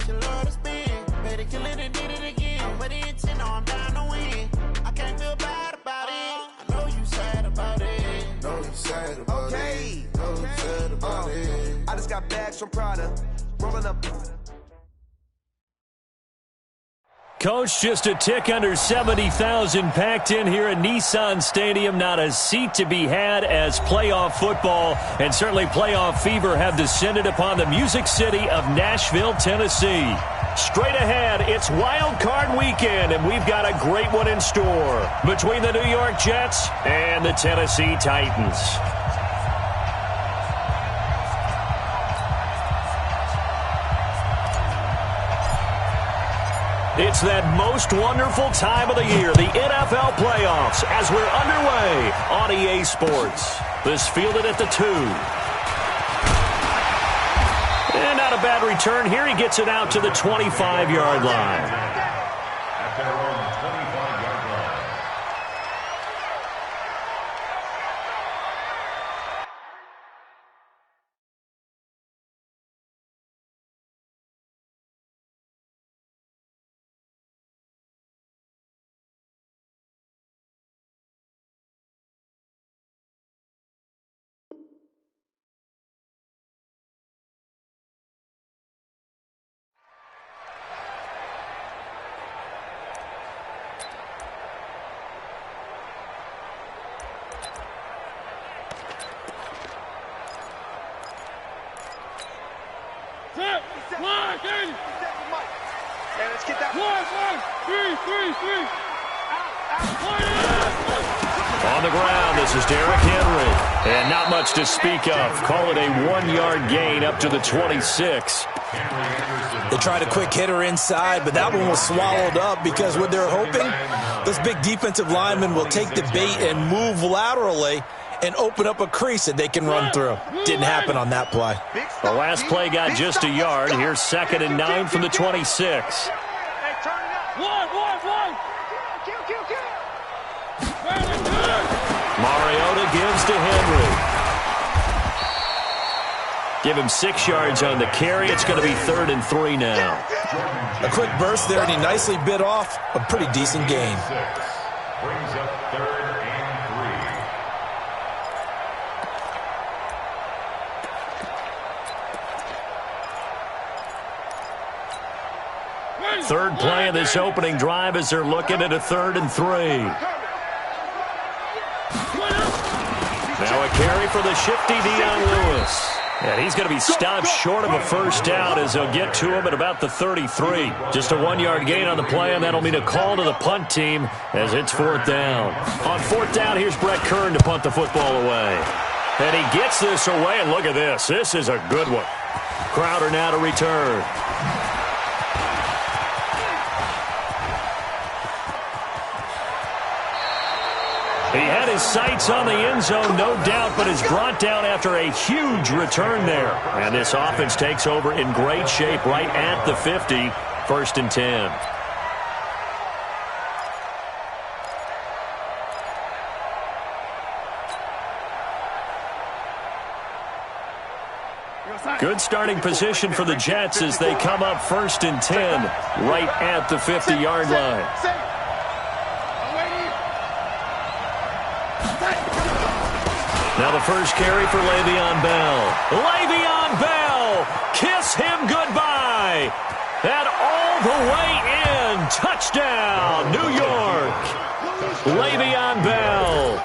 you love to spin. Better kill it and did it again. I'm with the intent, no, I'm down to win. I can't feel bad about it. I know you sad about it. Know you sad about it. Know you sad about it. I just got bags from Prada. Rolling up. Coach, just a tick under 70,000 packed in here at Nissan Stadium. Not a seat to be had as playoff football and certainly playoff fever have descended upon the Music City of Nashville, Tennessee. Straight ahead, it's Wild Card Weekend, and we've got a great one in store between the New York Jets and the Tennessee Titans. It's that most wonderful time of the year, the NFL playoffs, as we're underway on EA Sports. This fielded at the 2. And not a bad return here. He gets it out to the 25-yard line. At their own 25-yard line. Let's get that. On the ground, this is Derrick Henry. And not much to speak of. Call it a 1-yard gain up to the 26. They tried a quick hitter inside, but that one was swallowed up because what they're hoping, this big defensive lineman will take the bait and move laterally and open up a crease that they can run through. Didn't happen on that play. The last play got just a yard. Here's 2nd and 9 from the 26. Mariota gives to Henry. Give him 6 yards on the carry. It's going to be 3rd and 3 now. A quick burst there, and he nicely bit off a pretty decent gain. Brings up 3rd and 3. Third play of this opening drive as they're looking at a 3rd and 3. Now a carry for the shifty Dion Lewis. And he's going to be stopped short of a first down as they'll get to him at about the 33. Just a 1-yard gain on the play, and that'll mean a call to the punt team as it's 4th down. On 4th down, here's Brett Kern to punt the football away. And he gets this away, and look at this. This is a good one. Crowder now to return. He had his sights on the end zone, no doubt, but is brought down after a huge return there. And this offense takes over in great shape right at the 50, 1st and 10. Good starting position for the Jets as they come up 1st and 10 right at the 50-yard line. Now the first carry for Le'Veon Bell. Le'Veon Bell, kiss him goodbye. And all the way in, touchdown, New York. Le'Veon Bell,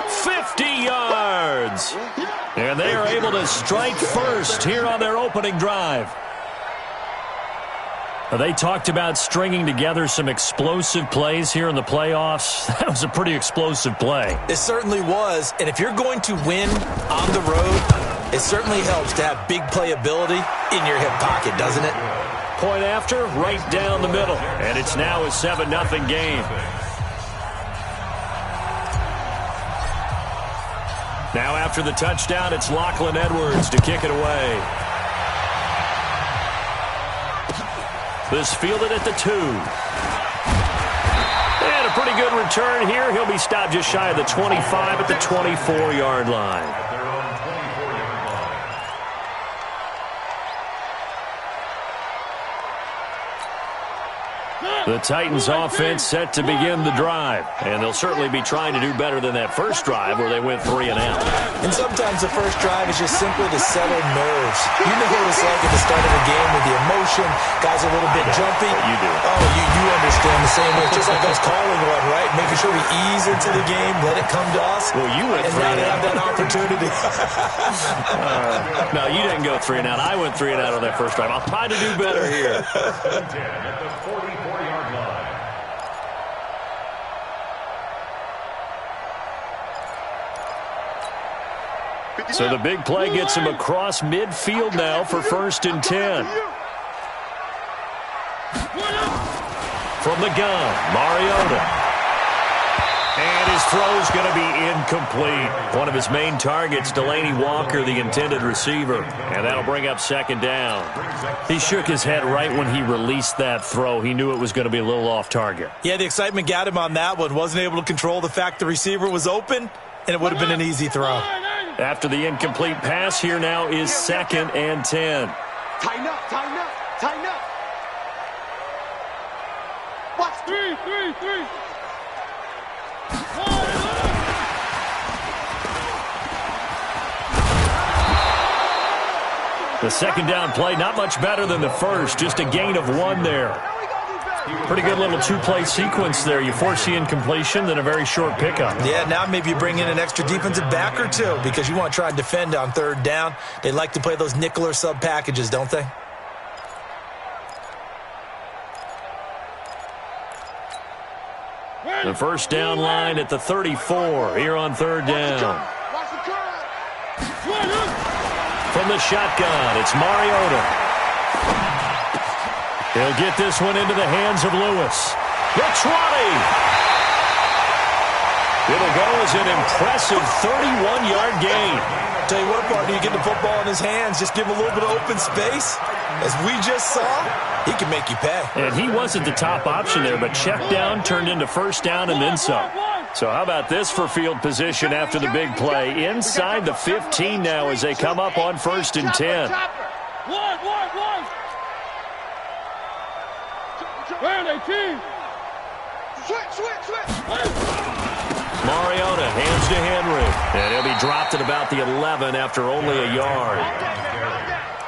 50 yards. And they are able to strike first here on their opening drive. They talked about stringing together some explosive plays here in the playoffs. That was a pretty explosive play. It certainly was. And if you're going to win on the road, it certainly helps to have big playability in your hip pocket, doesn't it? Point after, right down the middle. And it's now a 7-0 game. Now after the touchdown, it's Lachlan Edwards to kick it away. This fielded at the 2. And a pretty good return here. He'll be stopped just shy of the 25 at the 24-yard line. At their own 24-yard The Titans offense set to begin the drive, and they'll certainly be trying to do better than that first drive where they went 3 and out. And sometimes the first drive is just simply to settle nerves. You know what it's like at the start of the game with the emotion, guys a little bit jumpy. You do. Oh, you understand the same way. It's just like us calling one, right? Making sure we ease into the game, let it come to us. Well, you went and 3 now and they out. have that opportunity. No, you didn't go 3 and out. I went 3 and out on that first drive. I'll try to do better here. 10 at the 44-yard line. So the big play gets him across midfield now for 1st and 10. From the gun, Mariota. And his throw's going to be incomplete. One of his main targets, Delaney Walker, the intended receiver. And that'll bring up 2nd down. He shook his head right when he released that throw. He knew it was going to be a little off target. Yeah, the excitement got him on that one. Wasn't able to control the fact the receiver was open, and it would have been an easy throw. After the incomplete pass, here now is 2nd and 10. Tighten up, tighten up, tighten up. Watch 3. The 2nd down play, not much better than the first, just a gain of 1 there. Pretty good little 2-play sequence there. You force the incompletion, then a very short pickup. Yeah, now maybe you bring in an extra defensive back or two because you want to try and defend on 3rd down. They like to play those nickel or sub packages, don't they? The 1st down line at the 34 here on 3rd down. From the shotgun, it's Mariota. He'll get this one into the hands of Lewis. The 20. It'll go as an impressive 31-yard gain. Tell you what, partner, you get the football in his hands, just give him a little bit of open space. As we just saw, he can make you pay. And he wasn't the top option there, but check down turned into 1st down and then some. So how about this for field position after the big play? Inside the 15 now as they come up on 1st and 10. Mariota hands to Henry. And he'll be dropped at about the 11 after only a yard.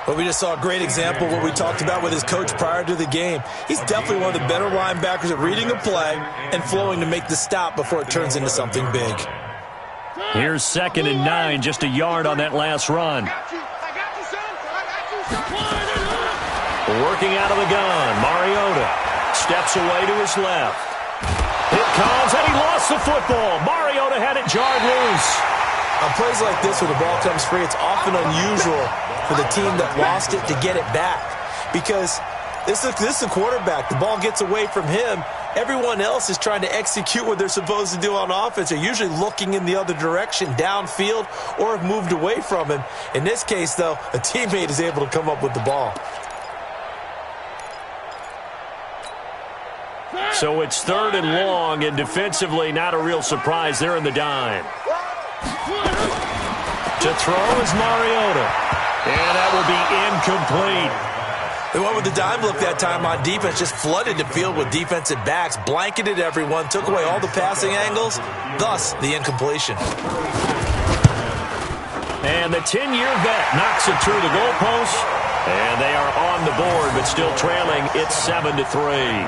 But we just saw a great example of what we talked about with his coach prior to the game. He's definitely one of the better linebackers at reading a play and flowing to make the stop before it turns into something big. Here's 2nd and 9, just a yard on that last run. Working out of the gun, Mariota steps away to his left. It comes, and he lost the football. Mariota had it jarred loose. On plays like this where the ball comes free, it's often unusual for the team that lost it to get it back. Because this is a quarterback. The ball gets away from him. Everyone else is trying to execute what they're supposed to do on offense. They're usually looking in the other direction, downfield, or have moved away from him. In this case, though, a teammate is able to come up with the ball. So it's 3rd and long, and defensively, not a real surprise. They're in the dime. To throw is Mariota. And that will be incomplete. They went with the dime look that time on defense, just flooded the field with defensive backs, blanketed everyone, took away all the passing angles, thus the incompletion. And the 10-year vet knocks it through the goalpost. And they are on the board, but still trailing. It's 7-3.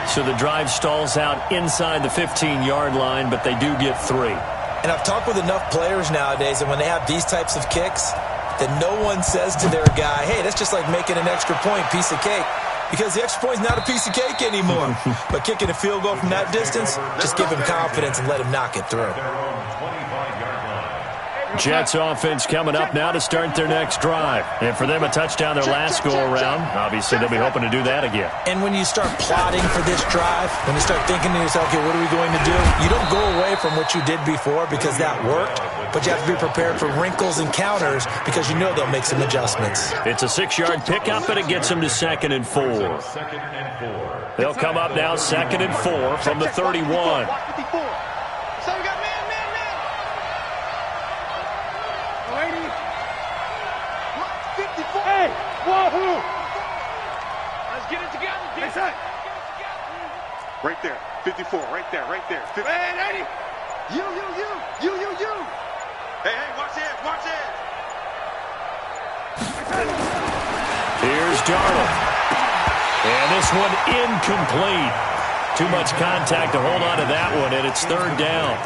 So the drive stalls out inside the 15-yard line, but they do get 3. And I've talked with enough players nowadays, and when they have these types of kicks, that no one says to their guy, hey, that's just like making an extra point, piece of cake. Because the extra point is not a piece of cake anymore. But kicking a field goal from that distance, just give him confidence and let him knock it through. Jets offense coming up now to start their next drive. And for them, a touchdown their last go-around. Obviously, they'll be hoping to do that again. And when you start plotting for this drive, when you start thinking to yourself, okay, what are we going to do? You don't go away from what you did before because that worked, but you have to be prepared for wrinkles and counters because you know they'll make some adjustments. It's a 6-yard pickup, and it gets them to 2nd and 4. They'll come up now 2nd and 4 from the 31. Hey, wahoo! Let's get it together, defense. Right there. 54. Right there. Right there. Hey, 80. You. Hey, watch it. Watch it. Here's Darnold. And this one incomplete. Too much contact to hold on to that one, and it's third down.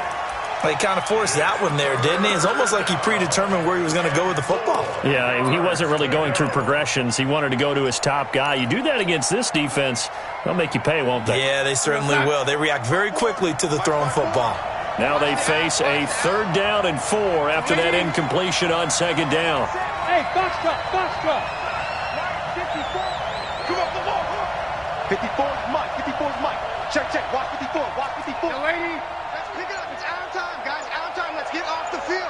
He kind of forced that one there, didn't he? It's almost like he predetermined where he was going to go with the football. Yeah, he wasn't really going through progressions. He wanted to go to his top guy. You do that against this defense, they'll make you pay, won't they? Yeah, they certainly will. They react very quickly to the thrown football. Now they face a 3rd down and 4 after that incompletion on 2nd down. Hey, box drop. 54 is Mike. 54 is Mike. Check. Watch 54. Yo, lady, let's pick it up. It's out of time, guys. Out of time. Let's get off the field.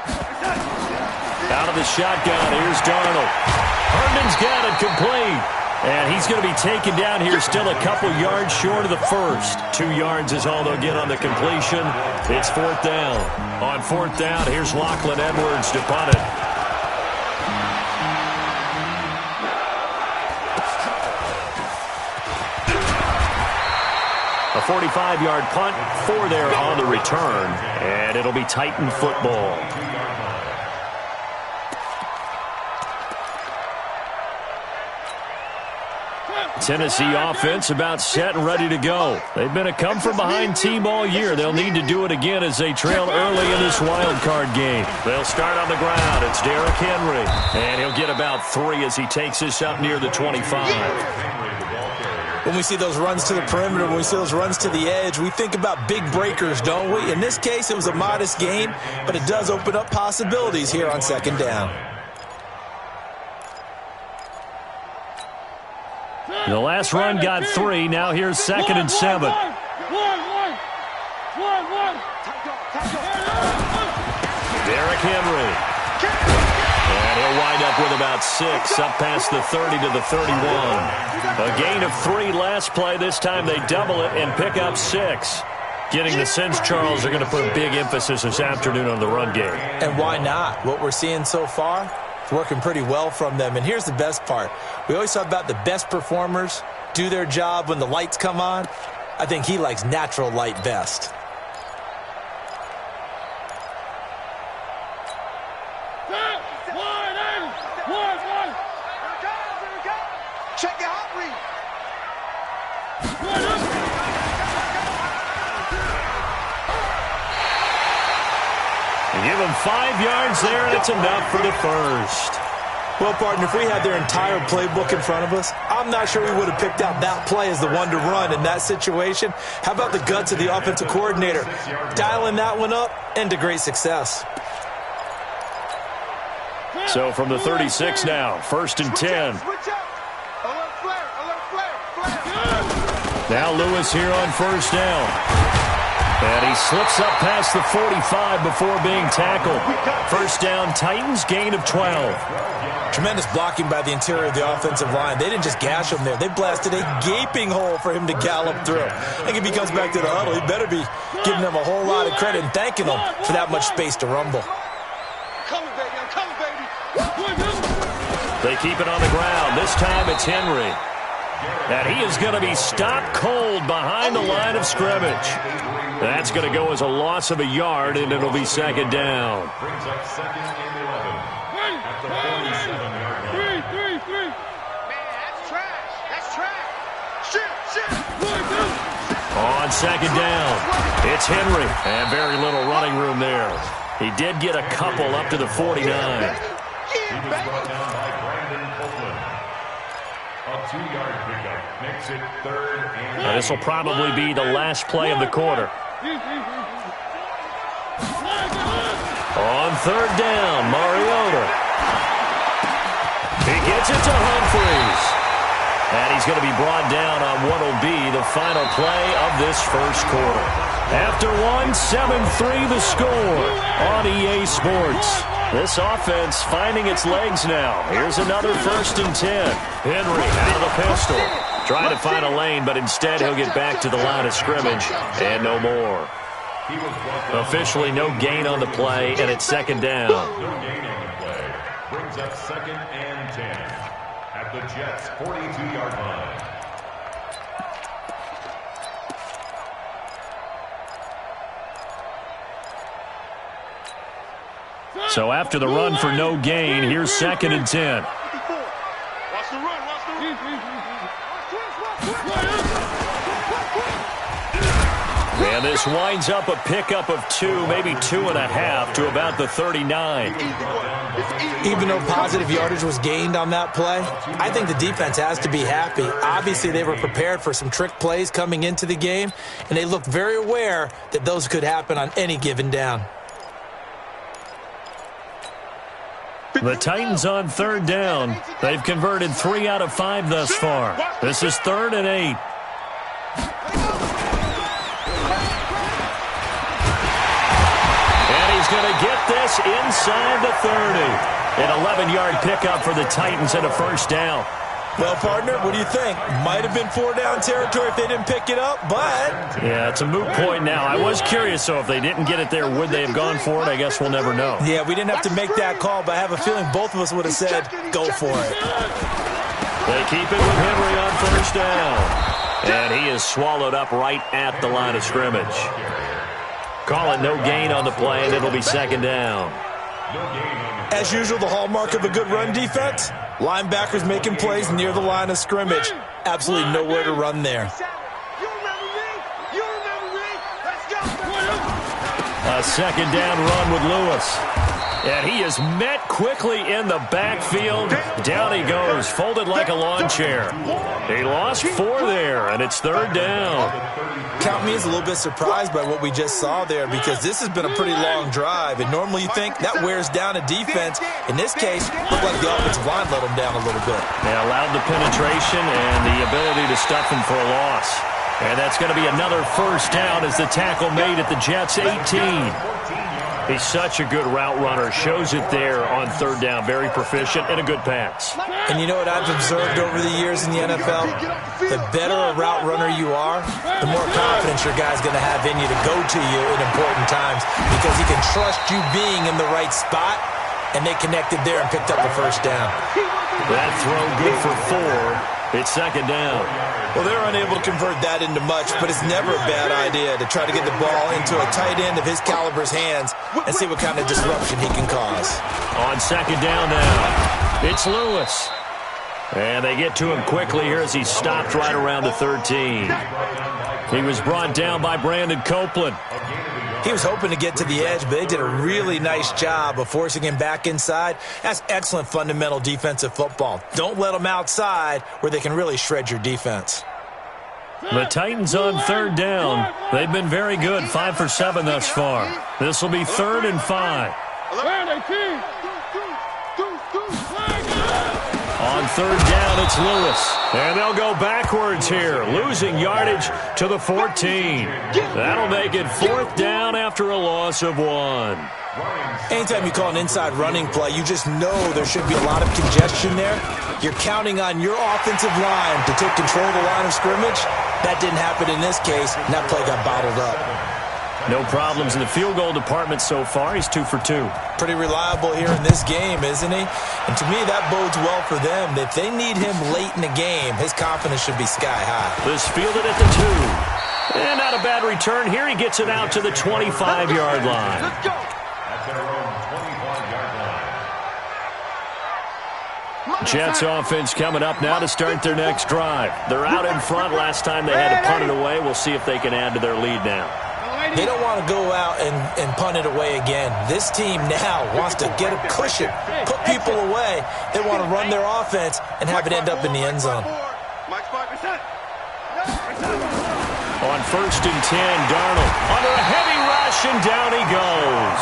Out of the shotgun, here's Darnold. Herndon's got it complete. And he's going to be taken down here still a couple yards short of the first. 2 yards is all they'll get on the completion. It's 4th down. On 4th down, here's Lachlan Edwards to punt it. A 45-yard punt, 4 there on the return, and it'll be Titan football. Tennessee offense about set and ready to go. They've been a come-from-behind team all year. They'll need to do it again as they trail early in this wild card game. They'll start on the ground. It's Derrick Henry, and he'll get about 3 as he takes this up near the 25. When we see those runs to the perimeter, when we see those runs to the edge, we think about big breakers, don't we? In this case, it was a modest gain, but it does open up possibilities here on 2nd down. The last run got 3. Now here's 2nd and 7. Derrick Henry. And he'll wind up with about 6, up past the 30 to the 31. A gain of 3 last play. This time they double it and pick up 6. Getting the sense, Charles, are going to put a big emphasis this afternoon on the run game. And why not? What we're seeing so far, it's working pretty well from them. And here's the best part. We always talk about the best performers do their job when the lights come on. I think he likes natural light best. Check your hot read. Give him 5 yards there, and it's enough for the first. Well, partner, if we had their entire playbook in front of us, I'm not sure we would have picked out that play as the one to run in that situation. How about the guts of the offensive coordinator? Dialing that one up into great success. So from the 36 now, 1st and 10. Now Lewis here on 1st down. And he slips up past the 45 before being tackled. 1st down, Titans, gain of 12. Tremendous blocking by the interior of the offensive line. They didn't just gash him there. They blasted a gaping hole for him to gallop through. I think if he comes back to the huddle, he better be giving them a whole lot of credit and thanking them for that much space to rumble. Coming, baby. I'm coming, baby. They keep it on the ground. This time it's Henry. And he is going to be stopped cold behind the line of scrimmage. That's going to go as a loss of a yard, and it'll be 2nd down. Brings up 2nd and 11 at the 47-yard line. Three. Man, that's trash. That's trash. Shit. On 2nd down, it's Henry. And very little running room there. He did get a couple up to the 49. He was brought down by Brandon Copeland. A 2-yard pickup makes it 3rd and... This will probably be the last play of the quarter. On 3rd down, Mariota. He gets it to Humphries. And he's going to be brought down on what will be the final play of this first quarter. After 7-3 the score on EA Sports. This offense finding its legs now. Here's another 1st and 10. Henry out of the pistol. Trying to find a lane, but instead he'll get back to the line of scrimmage and no more. Officially no gain on the play, and it's 2nd down. No gain on the play. Brings up 2nd and 10 at the Jets' 42-yard line. So after the run for no gain, here's 2nd and 10. Watch the run, watch the run. And this winds up a pickup of 2, maybe 2.5 to about the 39. Even though positive yardage was gained on that play, I think the defense has to be happy. Obviously, they were prepared for some trick plays coming into the game, and they looked very aware that those could happen on any given down. The Titans on 3rd down. They've converted 3 out of 5 thus far. This is 3rd and 8. And he's going to get this inside the 30. An 11-yard pickup for the Titans and a 1st down. Well, partner, what do you think? Might have been 4-down territory if they didn't pick it up, but... Yeah, it's a moot point now. I was curious, so if they didn't get it there, would they have gone for it? I guess we'll never know. Yeah, we didn't have to make that call, but I have a feeling both of us would have said, go for it. They keep it with Henry on 1st down. And he is swallowed up right at the line of scrimmage. Call it no gain on the play, and it'll be 2nd down. As usual, the hallmark of a good run defense, linebackers making plays near the line of scrimmage. Absolutely nowhere to run there. A 2nd down run with Lewis. And he is met quickly in the backfield. Down he goes, folded like a lawn chair. He lost 4 there, and it's 3rd down. Count me as a little bit surprised by what we just saw there, because this has been a pretty long drive, and normally you think that wears down a defense. In this case, it looked like the offensive line let them down a little bit. They allowed the penetration and the ability to stuff him for a loss. And that's going to be another 1st down as the tackle made at the Jets' 18. He's such a good route runner. Shows it there on 3rd down. Very proficient and a good pass. And you know what I've observed over the years in the NFL? The better a route runner you are, the more confidence your guy's going to have in you to go to you in important times, because he can trust you being in the right spot, and they connected there and picked up the 1st down. That throw good for 4. It's 2nd down. Well, they're unable to convert that into much, but it's never a bad idea to try to get the ball into a tight end of his caliber's hands and see what kind of disruption he can cause. On 2nd down now, it's Lewis. And they get to him quickly here as he stopped right around the 13. He was brought down by Brandon Copeland. He was hoping to get to the edge, but they did a really nice job of forcing him back inside. That's excellent fundamental defensive football. Don't let them outside where they can really shred your defense. The Titans on 3rd down. They've been very good, 5 for 7 thus far. This will be 3rd and 5. On 3rd down, it's Lewis. And they'll go backwards here, losing yardage to the 14. That'll make it 4th down after a loss of 1. Anytime you call an inside running play, you just know there should be a lot of congestion there. You're counting on your offensive line to take control of the line of scrimmage. That didn't happen in this case, and that play got bottled up. No problems in the field goal department so far. He's 2 for 2. Pretty reliable here in this game, isn't he? And to me, that bodes well for them. If they need him late in the game, his confidence should be sky high. This fielded at the 2. And not a bad return here. He gets it out to the 25-yard line. That's their own 25-yard line. Jets offense coming up now to start their next drive. They're out in front. Last time they had to punt it away. We'll see if they can add to their lead now. They don't want to go out and punt it away again. This team now wants to get a cushion, put people away. They want to run their offense and have it end up in the end zone. On 1st and 10, Darnold under a heavy rush, and down he goes.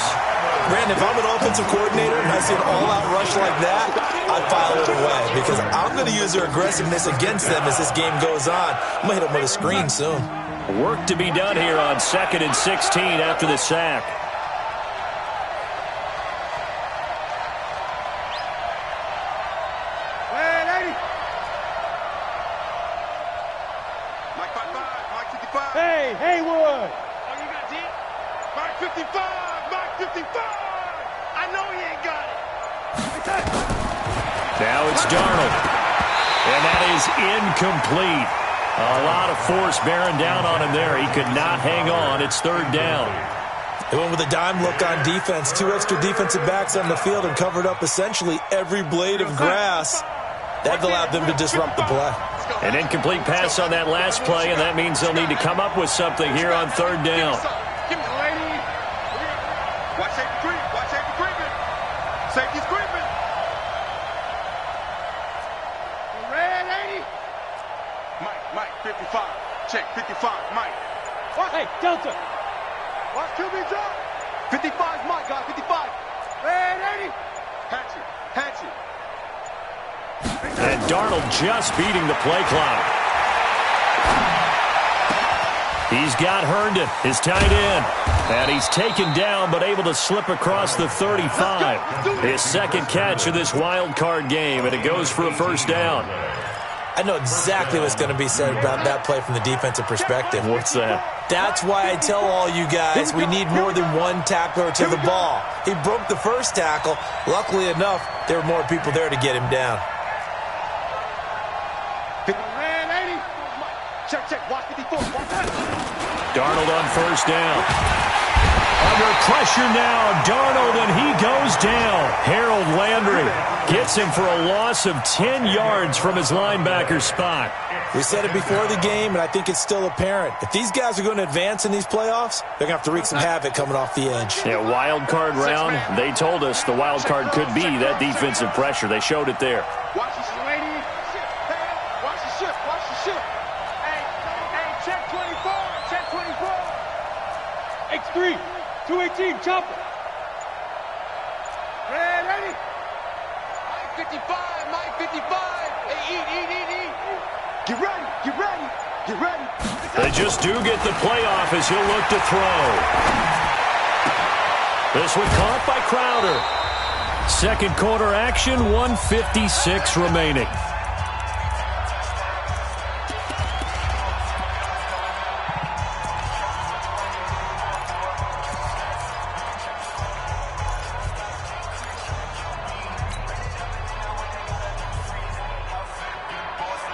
Brandon, if I'm an offensive coordinator and I see an all-out rush like that, I'd file it away, because I'm going to use their aggressiveness against them as this game goes on. I'm going to hit them with a screen soon. Work to be done here on 2nd and 16 after the sack. Hey, Haywood! Oh, you got it? Mark 55! Mark 55! I know he ain't got it! Now it's Darnold. And that is incomplete. A lot of force bearing down on him there. He could not hang on. It's 3rd down. They went with a dime look on defense. 2 extra defensive backs on the field and covered up essentially every blade of grass. That allowed them to disrupt the play. An incomplete pass on that last play, and that means they'll need to come up with something here on 3rd down. Give me the lady. Watch safety creep. Watch safety creeping. Safety's creeping. Red 80. Mike, 55. Check, 55, Mike. What? Hey, Delta. Watch QB drop. 55's Mike, guys, 55. Red 80. Hatchet. And Darnold just beating the play clock. He's got Herndon, his tight end. And he's taken down but able to slip across the 35. His second catch of this wild card game, and it goes for a 1st down. I know exactly what's going to be said about that play from the defensive perspective. What's that? That's why I tell all you guys we need more than one tackler to the ball. He broke the first tackle. Luckily enough, there were more people there to get him down. Check, watch 54. Darnold on 1st down. Under pressure now, Darnold, and he goes down. Harold Landry gets him for a loss of 10 yards from his linebacker spot. We said it before the game, and I think it's still apparent. If these guys are going to advance in these playoffs, they're going to have to wreak some havoc coming off the edge. Yeah, wild card round. They told us the wild card could be that defensive pressure. They showed it there. Watch this lady. Watch the shift. Watch the shift. Hey, check 24. Check 24. X3. 218. Chopper. Red 80. Mike 55. Mike 55. Hey, eat. Get ready. They just do get the play off as he'll look to throw. This one caught by Crowder. 2nd quarter action, 1:56 remaining.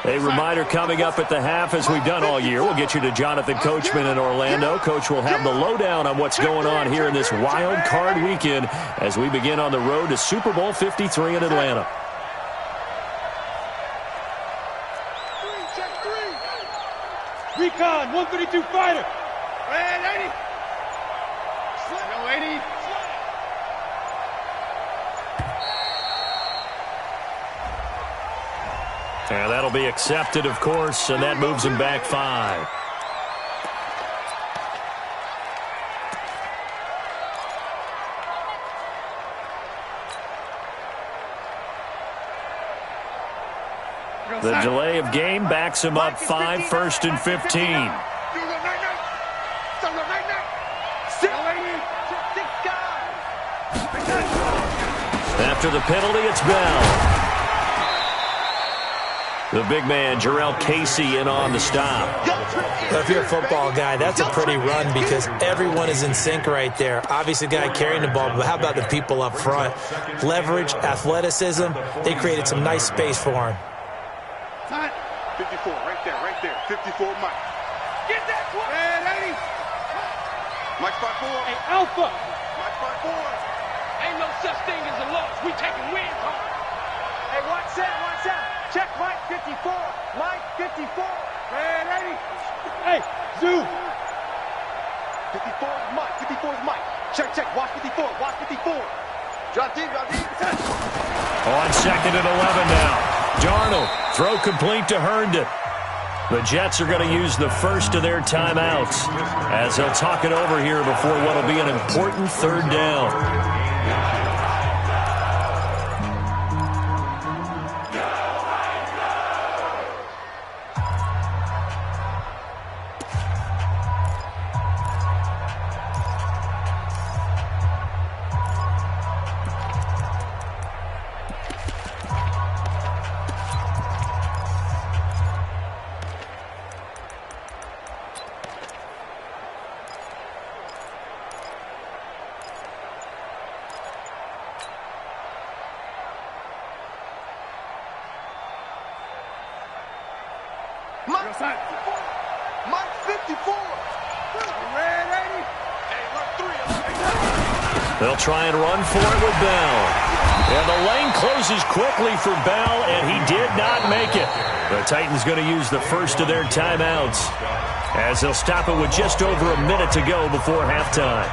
A reminder coming up at the half, as we've done all year. We'll get you to Jonathan Coachman in Orlando. Coach will have the lowdown on what's going on here in this wild card weekend as we begin on the road to Super Bowl 53 in Atlanta. Recon, 132 fighter. Red 80. No 80. And that'll be accepted, of course, and that moves him back 5. The delay of game backs him up 5, 1st and 15. After the penalty, it's Bell. The big man, Jarrell Casey, in on the stop. If you're a football guy, that's a pretty run because everyone is in sync right there. Obviously, the guy carrying the ball, but how about the people up front? Leverage, athleticism, they created some nice space for him. 54, right there. 54, Mike. Get that one! Red 80. Mike 5-4. Hey, Alpha. Mike 5-4. Ain't no such thing as a loss. We taking wins home. Hey, watch out. Check Mike 54. Mike 54. Red 80. Hey, Zoo. 54 is Mike. 54 is Mike. Check. Watch 54. Watch 54. Drop deep. On 2nd and 11 now. Darnold, throw complete to Herndon. The Jets are going to use the first of their timeouts as they'll talk it over here before what will be an important 3rd down. Mike 54. Red 80. Hey, look 3. They'll try and run for it with Bell. And the lane closes quickly for Bell, and he did not make it. The Titans going to use the first of their timeouts as they'll stop it with just over a minute to go before halftime.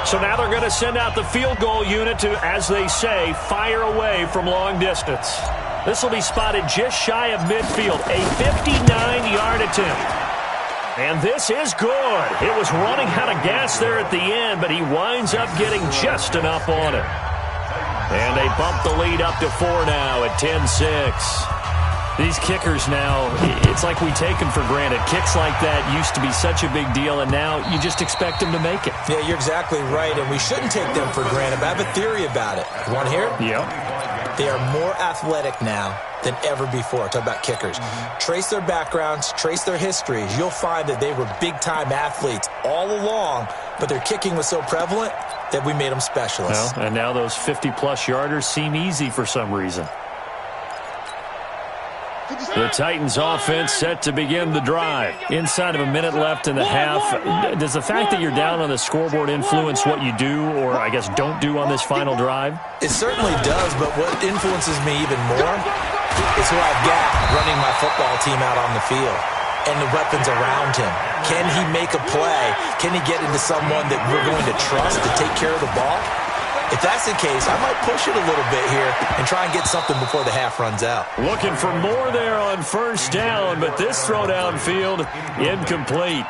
So now they're going to send out the field goal unit to, as they say, fire away from long distance. This will be spotted just shy of midfield, a 59-yard attempt. And this is good. It was running out of gas there at the end, but he winds up getting just enough on it. And they bump the lead up to 4 now at 10-6. These kickers now, it's like we take them for granted. Kicks like that used to be such a big deal, and now you just expect them to make it. Yeah, you're exactly right, and we shouldn't take them for granted. But I have a theory about it. You want to hear it? Yep. They are more athletic now than ever before. Talk about kickers. Trace their backgrounds, trace their histories. You'll find that they were big-time athletes all along, but their kicking was so prevalent that we made them specialists. Well, and now those 50-plus yarders seem easy for some reason. The Titans offense set to begin the drive. Inside of a minute left in the half. Does the fact that you're down on the scoreboard influence what you do, or I guess don't do on this final drive? It certainly does, but what influences me even more is who I've got running my football team out on the field and the weapons around him. Can he make a play? Can he get into someone that we're going to trust to take care of the ball? If that's the case, I might push it a little bit here and try and get something before the half runs out. Looking for more there on first down, but this throw downfield, incomplete.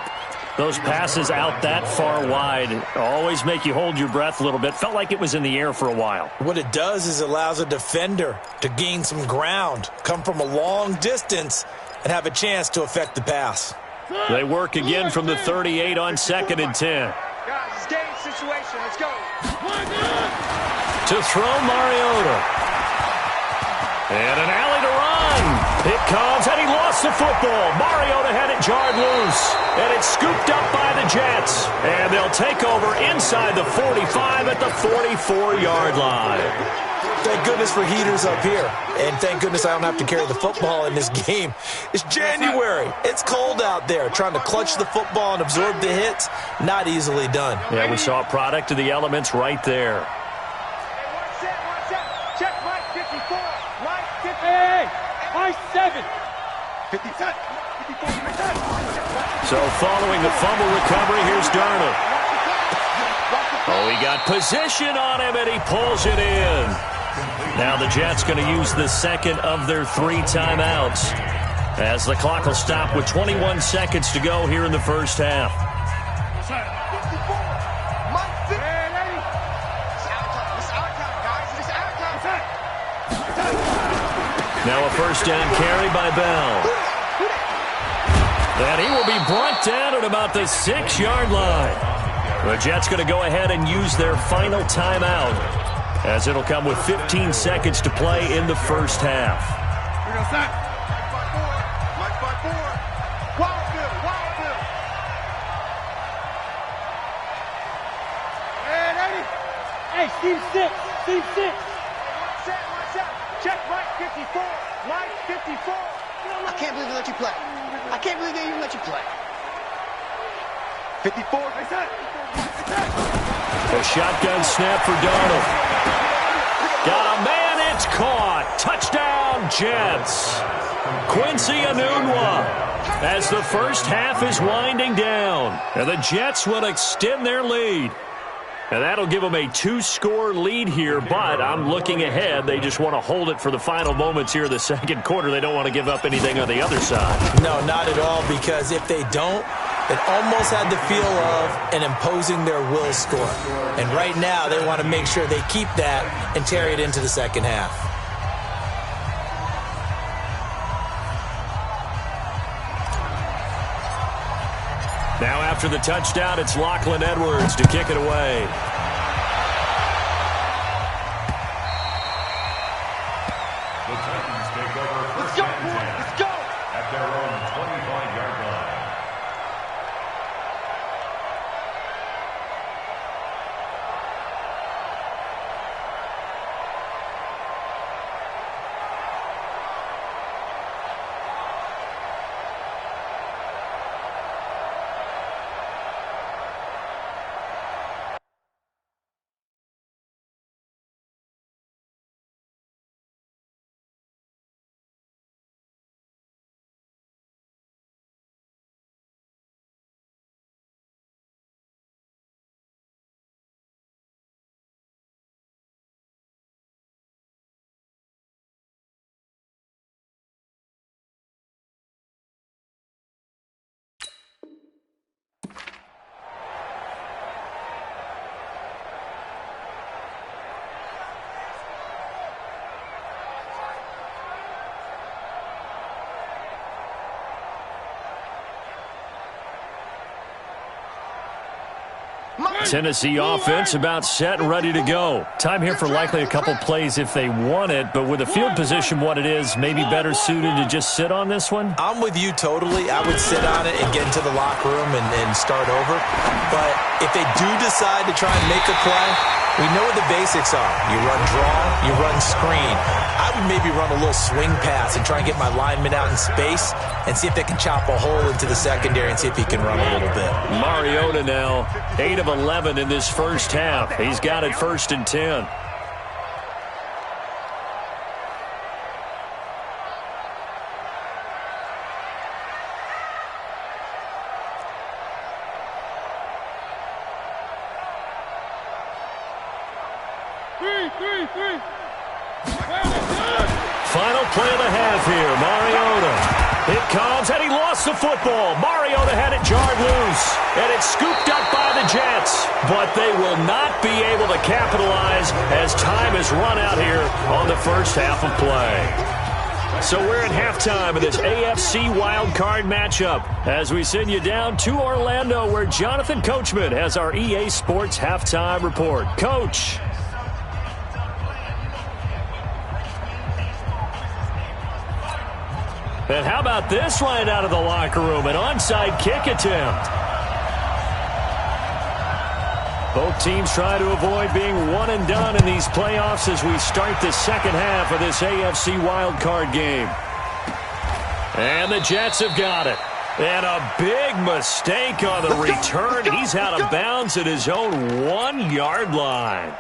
Those passes out that far wide always make you hold your breath a little bit. Felt like it was in the air for a while. What it does is it allows a defender to gain some ground, come from a long distance, and have a chance to affect the pass. They work again from the 38 on 2nd and 10. Guys, it's game situation. Let's go. To throw Mariota. And an alley to run. It comes, and he lost the football. Mariota had it jarred loose. And it's scooped up by the Jets. And they'll take over inside the 45 at the 44-yard line. Thank goodness for heaters up here. And thank goodness I don't have to carry the football in this game. It's January. It's cold out there. Trying to clutch the football and absorb the hits, not easily done. Yeah, we saw a product of the elements right there. One set. Check right 54. Right 50. Hey, right 7. 50 set. 54. So following the fumble recovery, here's Darnold. Oh, he got position on him, and he pulls it in. Now the Jets going to use the second of their 3 timeouts as the clock will stop with 21 seconds to go here in the first half. Now a first down carry by Bell. And he will be brought down at about the 6-yard line. The Jets going to go ahead and use their final timeout, as it'll come with 15 seconds to play in the first half. Hey, Steve 6. One set. Check right 54. Right 54. I can't believe they let you play. I can't believe they even let you play. 54. A shotgun snap for Darnold. Got a man, it's caught. Touchdown, Jets. Quincy Enunwa as the first half is winding down. And the Jets will extend their lead. And that'll give them a 2-score lead here, but I'm looking ahead. They just want to hold it for the final moments here of the second quarter. They don't want to give up anything on the other side. No, not at all, because if they don't, it almost had the feel of an imposing their will score. And right now, they want to make sure they keep that and carry it into the second half. Now after the touchdown, it's Lachlan Edwards to kick it away. Tennessee offense about set and ready to go. Time here for likely a couple plays if they want it, but with the field position what it is, maybe better suited to just sit on this one? I'm with you totally. I would sit on it and get into the locker room and start over. But if they do decide to try and make a play, we know what the basics are. You run draw, you run screen. I would maybe run a little swing pass and try and get my lineman out in space and see if they can chop a hole into the secondary and see if he can run a little bit. Mariota now, 8 of 11 in this first half. He's got it 1st and 10. Final play of the half here. Mariota. It comes, and he lost the football. Mariota had it jarred loose, and it's scooped up by the Jets. But they will not be able to capitalize as time has run out here on the first half of play. So we're at halftime of this AFC wildcard matchup as we send you down to Orlando where Jonathan Coachman has our EA Sports halftime report. Coach. And how about this right out of the locker room? An onside kick attempt. Both teams try to avoid being one and done in these playoffs as we start the second half of this AFC wildcard game. And the Jets have got it. And a big mistake on the return. He's out of bounds at his own 1-yard line.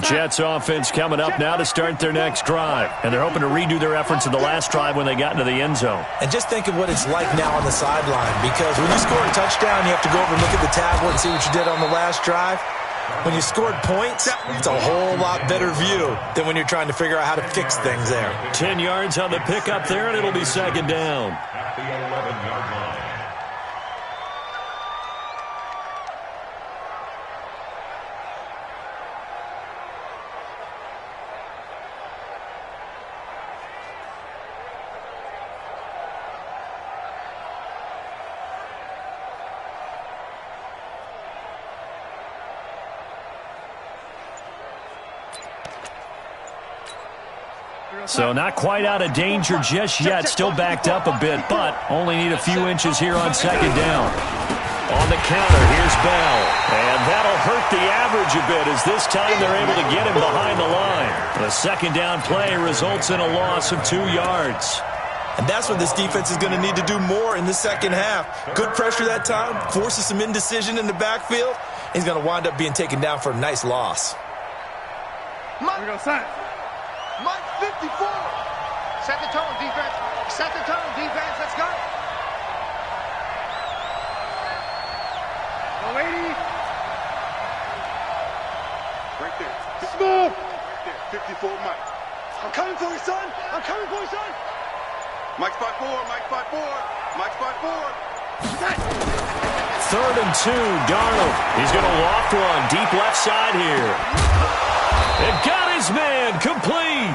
Jets offense coming up now to start their next drive. And they're hoping to redo their efforts in the last drive when they got into the end zone. And just think of what it's like now on the sideline, because when you score a touchdown, you have to go over and look at the tablet and see what you did on the last drive. When you scored points, it's a whole lot better view than when you're trying to figure out how to fix things there. 10 yards on the pickup there, and it'll be second down. At the 11-yard line. So not quite out of danger just yet. Still backed up a bit, but only need a few inches here on second down. On the counter, here's Bell. And that'll hurt the average a bit as this time they're able to get him behind the line. The second down play results in a loss of 2 yards. And that's what this defense is going to need to do more in the second half. Good pressure that time, forces some indecision in the backfield. He's going to wind up being taken down for a nice loss. Here we go, son. Mike 54. Set the tone, defense. Set the tone, defense. Let's go. Go, lady. Right there. Smooth. Right there. 54, Mike. I'm coming for you, son. I'm coming for you, son. Mike spot 4. Mike spot 4. Mike spot 4. 3rd and 2, Darnold. He's going to loft one deep left side here. It got his man complete.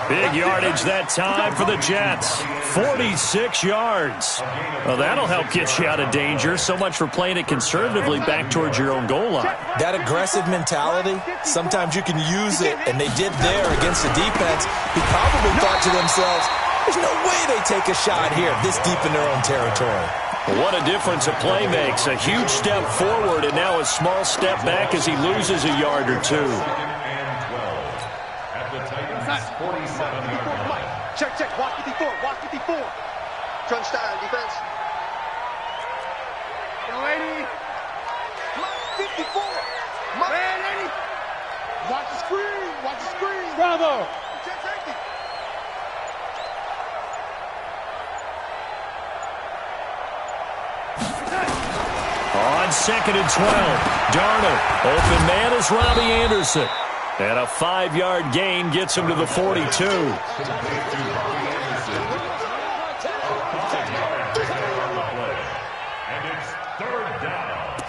Big yardage that time for the Jets. 46 yards. Well, that'll help get you out of danger. So much for playing it conservatively back towards your own goal line. That aggressive mentality, sometimes you can use it, and they did there against the defense who probably thought to themselves, there's no way they take a shot here this deep in their own territory. What a difference a play makes. A huge step forward and now a small step back as he loses a yard or two. At the Titans' 47-yard line. Check, check. Watch 54. Watch 54. Crunch time, defense. Yo, lady. Mike 54. Man, lady. Watch the screen. Watch the screen. Bravo. Check safety. On 2nd and 12, Darnold. Open man is Robbie Anderson. And a 5-yard gain gets him to the 42. And it's 3rd down.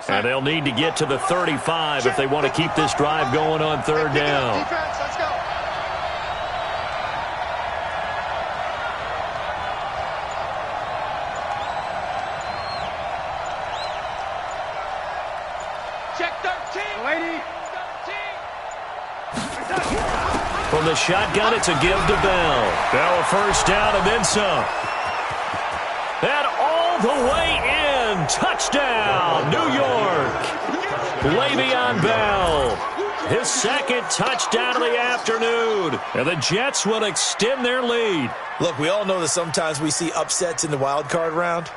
And they'll need to get to the 35 if they want to keep this drive going on third down. Defense, let's go. Check 13. Lady. From the shotgun, it's a give to Bell. Bell first down and then some. And all the way in. Touchdown, New York. Le'Veon Bell. His second touchdown of the afternoon. And the Jets will extend their lead. Look, we all know that sometimes we see upsets in the wild card round.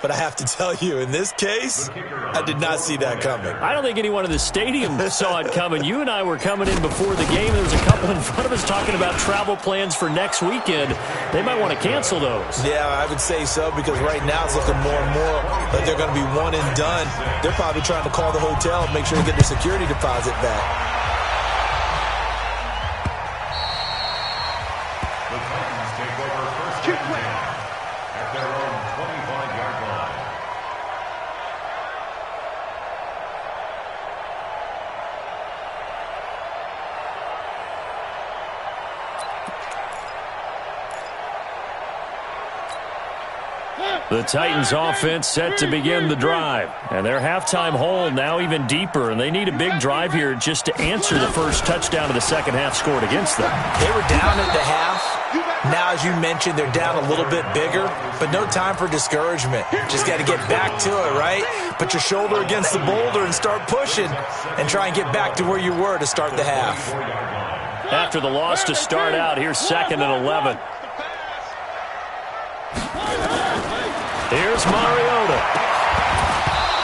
But I have to tell you, in this case, I did not see that coming. I don't think anyone in the stadium saw it coming. You and I were coming in before the game. There was a couple in front of us talking about travel plans for next weekend. They might want to cancel those. Yeah, I would say so, because right now it's looking more and more like they're going to be one and done. They're probably trying to call the hotel and make sure to get their security deposit back. The Titans take over first and 10 at their own 25-yard line. The Titans offense set to begin the drive. And their halftime hole now even deeper. And they need a big drive here just to answer the first touchdown of the second half scored against them. They were down at the half. Now, as you mentioned, they're down a little bit bigger, but no time for discouragement. Just got to get back to it, right? Put your shoulder against the boulder and start pushing and try and get back to where you were to start the half. After the loss to start out, here's 2nd and 11. Here's Mariota.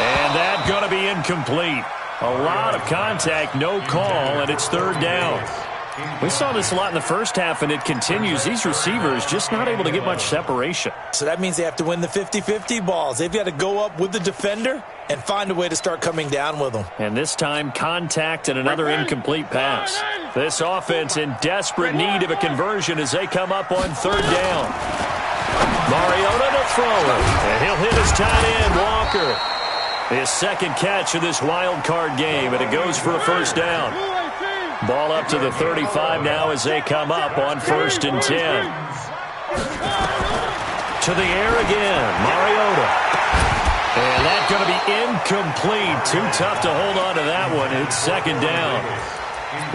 And that's going to be incomplete. A lot of contact, no call, and it's third down. We saw this a lot in the first half, and it continues. These receivers just not able to get much separation. So that means they have to win the 50-50 balls. They've got to go up with the defender and find a way to start coming down with them. And this time, contact and another incomplete pass. This offense in desperate need of a conversion as they come up on third down. Mariota to throw it. And he'll hit his tight end, Walker. His second catch of this wild card game, and it goes for a first down. Ball up to the 35 now as they come up on 1st and 10. To the air again, Mariota. And that's going to be incomplete. Too tough to hold on to that one. It's second down.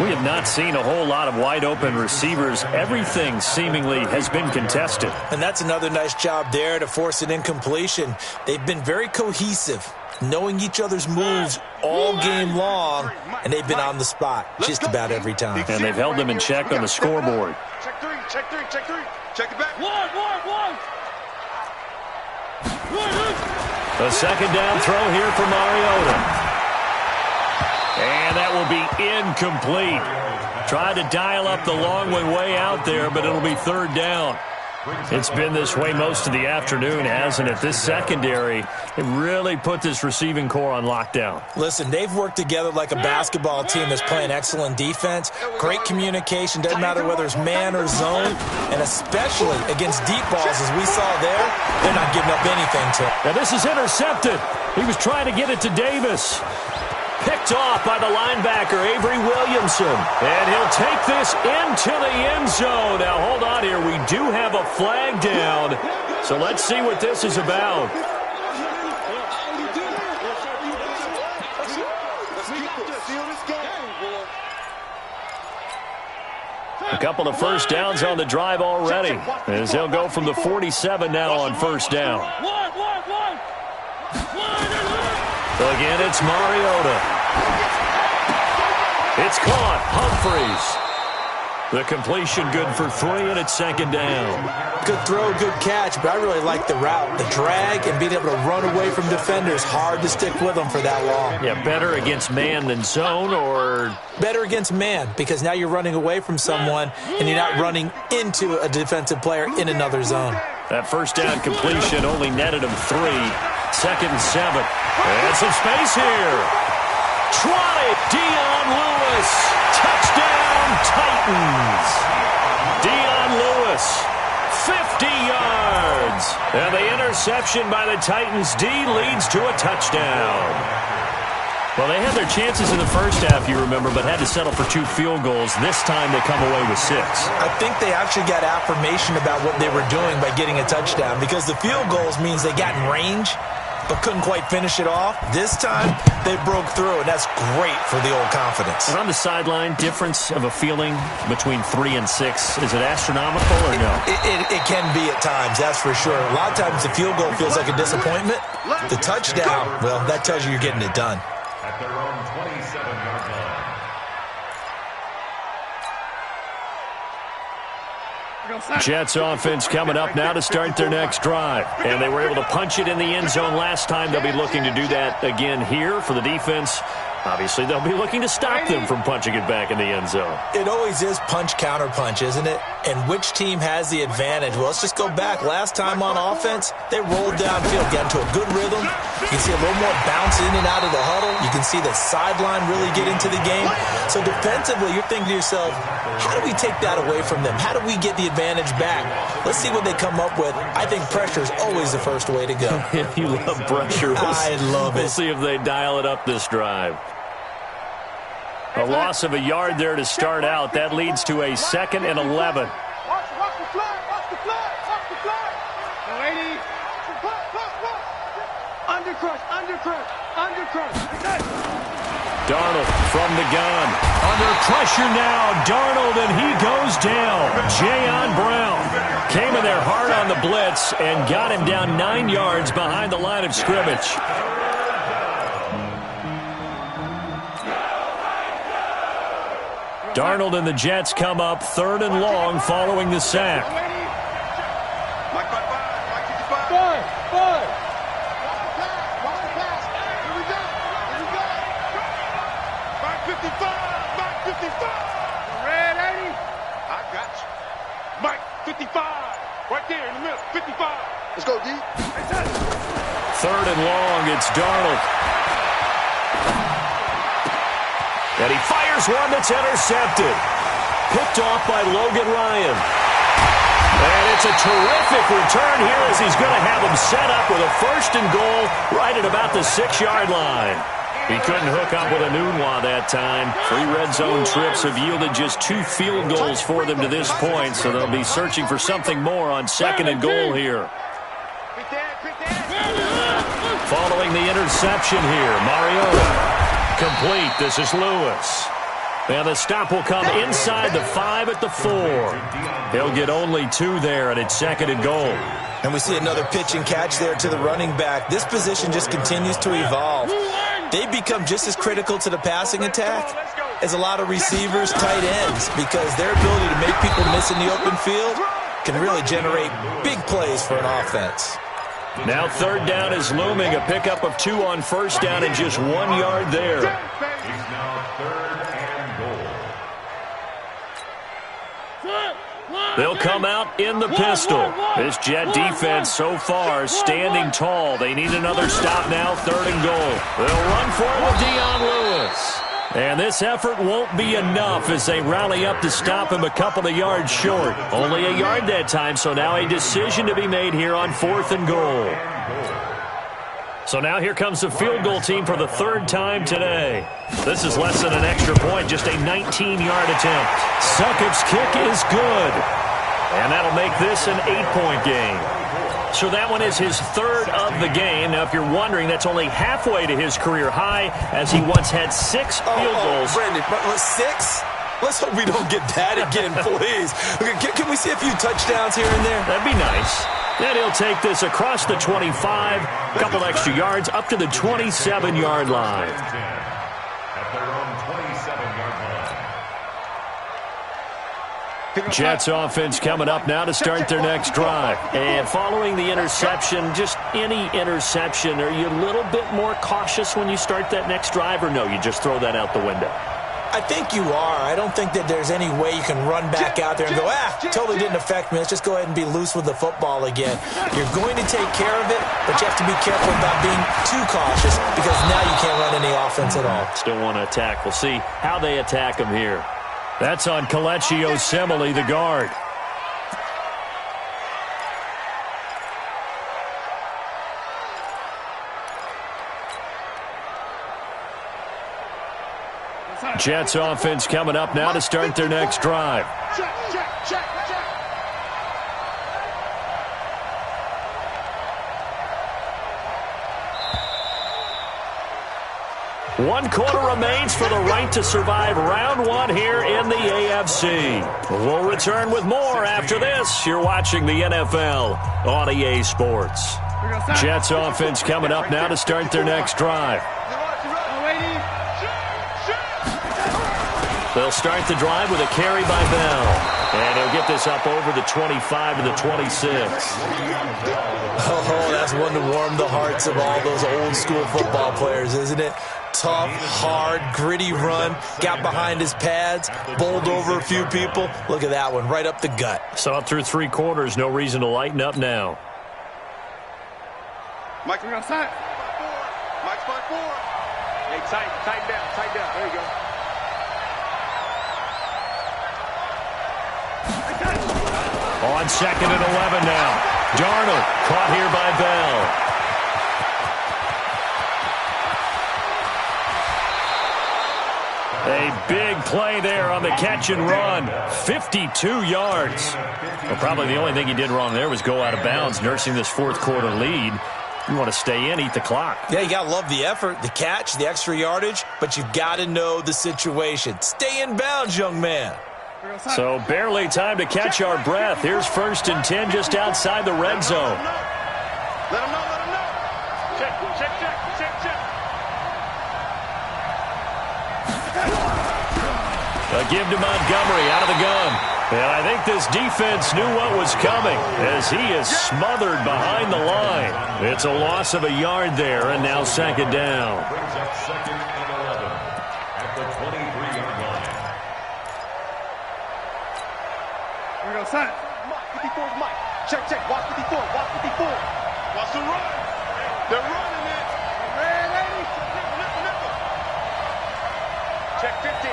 We have not seen a whole lot of wide-open receivers. Everything seemingly has been contested. And that's another nice job there to force an incompletion. They've been very cohesive, knowing each other's moves all game long, and they've been on the spot just about every time. And they've held them in check on the scoreboard. Check three, check three, check three. Check it back. One. A second down throw here for Mariota. And that will be incomplete. Tried to dial up the long one way out there, but it'll be third down. It's been this way most of the afternoon, hasn't it? This secondary, it really put this receiving core on lockdown. Listen, they've worked together like a basketball team that's playing excellent defense. Great communication, doesn't matter whether it's man or zone, and especially against deep balls, as we saw there, they're not giving up anything to him. Now this is intercepted. He was trying to get it to Davis. Picked off by the linebacker, Avery Williamson. And he'll take this into the end zone. Now, hold on here. We do have a flag down. So let's see what this is about. A couple of first downs on the drive already, as they'll go from the 47 now on first down. Again, it's Mariota. It's caught. Humphreys. The completion good for 3, and it's second down. Good throw, good catch, but I really like the route. The drag and being able to run away from defenders. Hard to stick with them for that long. Yeah, better against man than zone, or? Better against man, because now you're running away from someone, and you're not running into a defensive player in another zone. That first down completion only netted him 3. 2nd and 7. And some space here. Try Dion Lewis. Touchdown, Titans. Dion Lewis, 50 yards. Woods. And the interception by the Titans D leads to a touchdown. Well, they had their chances in the first half, you remember, but had to settle for 2 field goals. This time they come away with 6. I think they actually got affirmation about what they were doing by getting a touchdown, because the field goals means they got in range but couldn't quite finish it off. This time they broke through, and that's great for the old confidence. And on the sideline, difference of a feeling between 3 and 6, is it astronomical or no? It can be at times, that's for sure. A lot of times the field goal feels like a disappointment. The touchdown, well, that tells you you're getting it done. At their own 27-yard line. Jets offense coming up now to start their next drive. And they were able to punch it in the end zone last time. They'll be looking to do that again here for the defense. Obviously, they'll be looking to stop them from punching it back in the end zone. It always is punch, counter punch, isn't it? And which team has the advantage? Well, let's just go back. Last time on offense, they rolled downfield, got into a good rhythm. You can see a little more bounce in and out of the huddle. You can see the sideline really get into the game. So defensively, you're thinking to yourself, how do we take that away from them? How do we get the advantage back? Let's see what they come up with. I think pressure is always the first way to go. You love pressure. I love it. We'll see if they dial it up this drive. A loss of a yard there to start out. That leads to a 2nd and 11. Watch the flag. Watch the flag. Watch the flag. No, 80. Undercrush. Darnold from the gun. Under pressure now. Darnold, and he goes down. Jayon Brown came in there hard on the blitz and got him down 9 yards behind the line of scrimmage. Darnold and the Jets come up 3rd and long following the sack. Mike 55. Five. Watch the pass. Here we go. Mike 55. Red 80. I got you. Mike 55. Right there in the middle. 55. Let's go, D. 3rd and long. It's Darnold. And he fires one that's intercepted. Picked off by Logan Ryan. And it's a terrific return here as he's going to have him set up with a 1st and goal right at about the 6-yard line. He couldn't hook up with a Nunwa that time. 3 red zone trips have yielded just 2 field goals for them to this point, so they'll be searching for something more on 2nd and goal here. Following the interception here, Mariota. Complete. This is Lewis. And the stop will come inside the 5 at the 4. He'll get only 2 there, and it's 2nd and goal. And we see another pitch and catch there to the running back. This position just continues to evolve. They become just as critical to the passing attack as a lot of receivers, tight ends, because their ability to make people miss in the open field can really generate big plays for an offense. Now 3rd down is looming. A pickup of 2 on 1st down and just 1 yard there. He's now 3rd and goal. They'll come out in the pistol. This Jet defense so far standing tall. They need another stop now, 3rd and goal. They'll run for it with Dion Lewis. And this effort won't be enough as they rally up to stop him a couple of yards short. Only a yard that time, so now a decision to be made here on 4th and goal. So now here comes the field goal team for the 3rd time today. This is less than an extra point, just a 19-yard attempt. Succop's kick is good. And that'll make this an 8-point game. So that one is his 3rd of the game. Now, if you're wondering, that's only halfway to his career high, as he once had 6 field goals. Brandon, 6? Let's hope we don't get that again, please. Can we see a few touchdowns here and there? That'd be nice. Then he'll take this across the 25, a couple extra yards, up to the 27-yard line. At their own 27-yard line. Jets offense coming up now to start their next drive. And following the interception, just any interception, are you a little bit more cautious when you start that next drive, or no, you just throw that out the window? I think you are. I don't think that there's any way you can run back out there and go, totally didn't affect me. Let's just go ahead and be loose with the football again. You're going to take care of it, but you have to be careful about being too cautious because now you can't run any offense at all. Still want to attack. We'll see how they attack him here. That's on Kelechi Osemele, the guard. Jets offense coming up now to start their next drive. Check. One quarter remains for the right to survive round one here in the AFC. We'll return with more after this. You're watching the NFL on EA Sports. Jets offense coming up now to start their next drive. They'll start the drive with a carry by Bell. And he'll get this up over the 25 to the 26. Oh, that's one to warm the hearts of all those old school football players, isn't it? Tough, hard, gritty run. Got behind his pads, bowled over a few people. Look at that one, right up the gut. Saw it through 3 quarters. No reason to lighten up now. Mike, we're outside. Mike's 5-4. Hey, tighten down. There you go. On 2nd and 11 now. Darnold caught here by Bell. A big play there on the catch and run. 52 yards. Well, probably the only thing he did wrong there was go out of bounds, nursing this 4th quarter lead. You want to stay in, eat the clock. Yeah, you got to love the effort, the catch, the extra yardage, but you've got to know the situation. Stay in bounds, young man. So barely time to catch our breath. Here's 1st and 10 just outside the red zone. Let him know. Check. A give to Montgomery out of the gun. And I think this defense knew what was coming as he is smothered behind the line. It's a loss of a yard there, and now 2nd down. Brings up 2nd and 11 at the 23-yard line. We're going to sign. 54 is Mike. Check. Watch 54. Watch the run. They're running it. Check 15.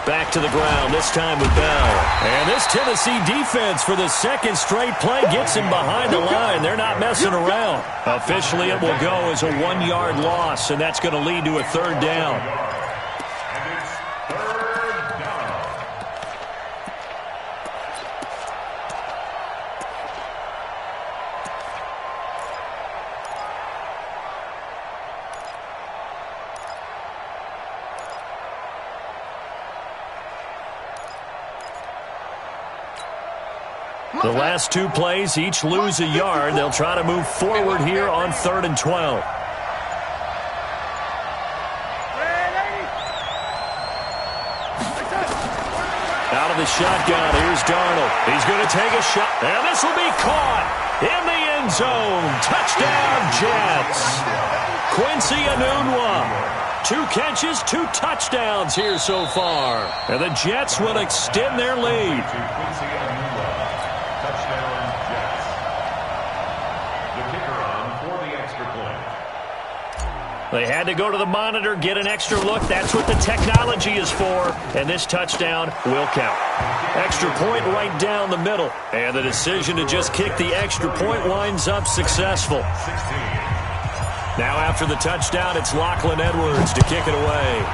Back to the ground, this time with Bell. And this Tennessee defense for the 2nd straight play gets him behind the line. They're not messing around. Officially, it will go as a 1-yard loss, and that's going to lead to a 3rd down. And it's 3rd down. The last 2 plays each lose a yard. They'll try to move forward here on 3rd and 12. Out of the shotgun, here's Darnold. He's going to take a shot, and this will be caught in the end zone. Touchdown, Jets. Quincy Enunwa. 2 catches, 2 touchdowns here so far. And the Jets will extend their lead. Quincy Enunwa. Touchdown, Jets. The kicker on for the extra point. They had to go to the monitor, get an extra look. That's what the technology is for. And this touchdown will count. Extra point right down the middle. And the decision to just kick the extra point winds up successful. 16. Now after the touchdown, it's Lachlan Edwards to kick it away.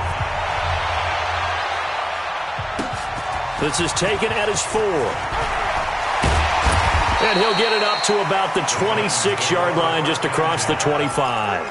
This is taken at his 4. And he'll get it up to about the 26-yard line just across the 25.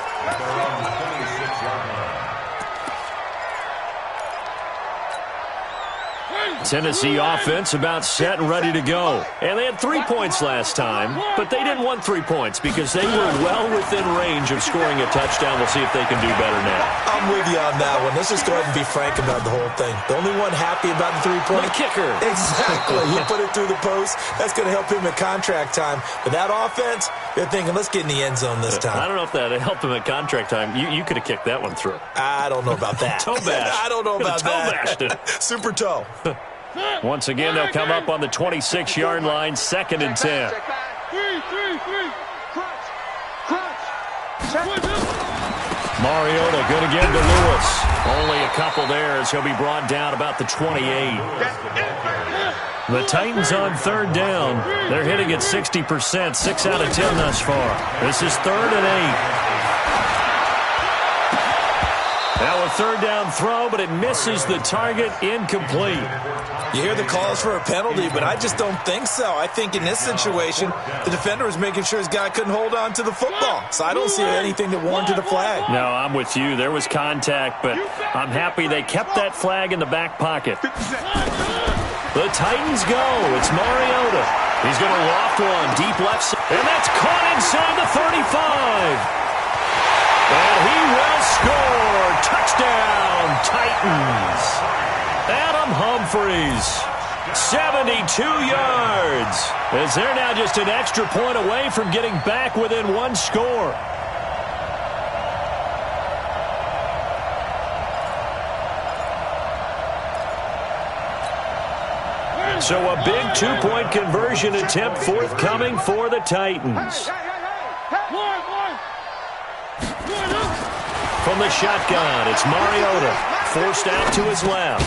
Tennessee offense about set and ready to go. And they had 3 points last time, but they didn't want 3 points because they were well within range of scoring a touchdown. We'll see if they can do better now. I'm with you on that one. Let's just go ahead and be frank about the whole thing. The only one happy about the 3-point? The kicker. Exactly. He put it through the post. That's going to help him at contract time. But that offense, they're thinking, let's get in the end zone this time. I don't know if that helped him at contract time. You could have kicked that one through. I don't know about that. Toe bash. I don't know about that. Toe bashed it. Super toe. Once again, they'll come up on the 26-yard line, 2nd and 10. Mariota good again to Lewis. Only a couple there as he'll be brought down about the 28. The Titans on 3rd down. They're hitting at 60%, 6 out of 10 thus far. This is 3rd and 8. Now a third down throw, but it misses the target, incomplete. You hear the calls for a penalty, but I just don't think so. I think in this situation, the defender was making sure his guy couldn't hold on to the football. So I don't see anything that warranted a flag. No, I'm with you. There was contact, but I'm happy they kept that flag in the back pocket. The Titans go. It's Mariota. He's going to loft one deep left side, and that's caught inside the 35. And he will score. Touchdown, Titans. Adam Humphries, 72 yards. As they're now just an extra point away from getting back within one score. So a big two-point conversion attempt forthcoming for the Titans. From the shotgun, it's Mariota. Forced out to his left.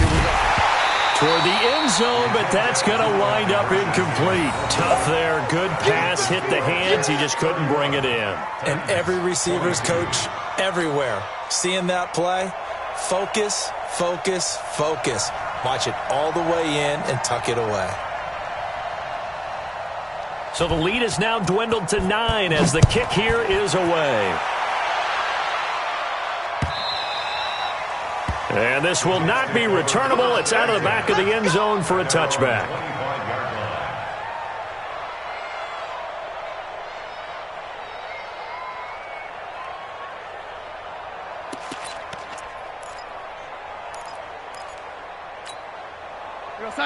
Toward the end zone, but that's going to wind up incomplete. Tough there. Good pass. Hit the hands. He just couldn't bring it in. And every receiver's coach everywhere. Seeing that play, focus, focus, focus. Watch it all the way in and tuck it away. So the lead is now dwindled to 9 as the kick here is away. And this will not be returnable. It's out of the back of the end zone for a touchback.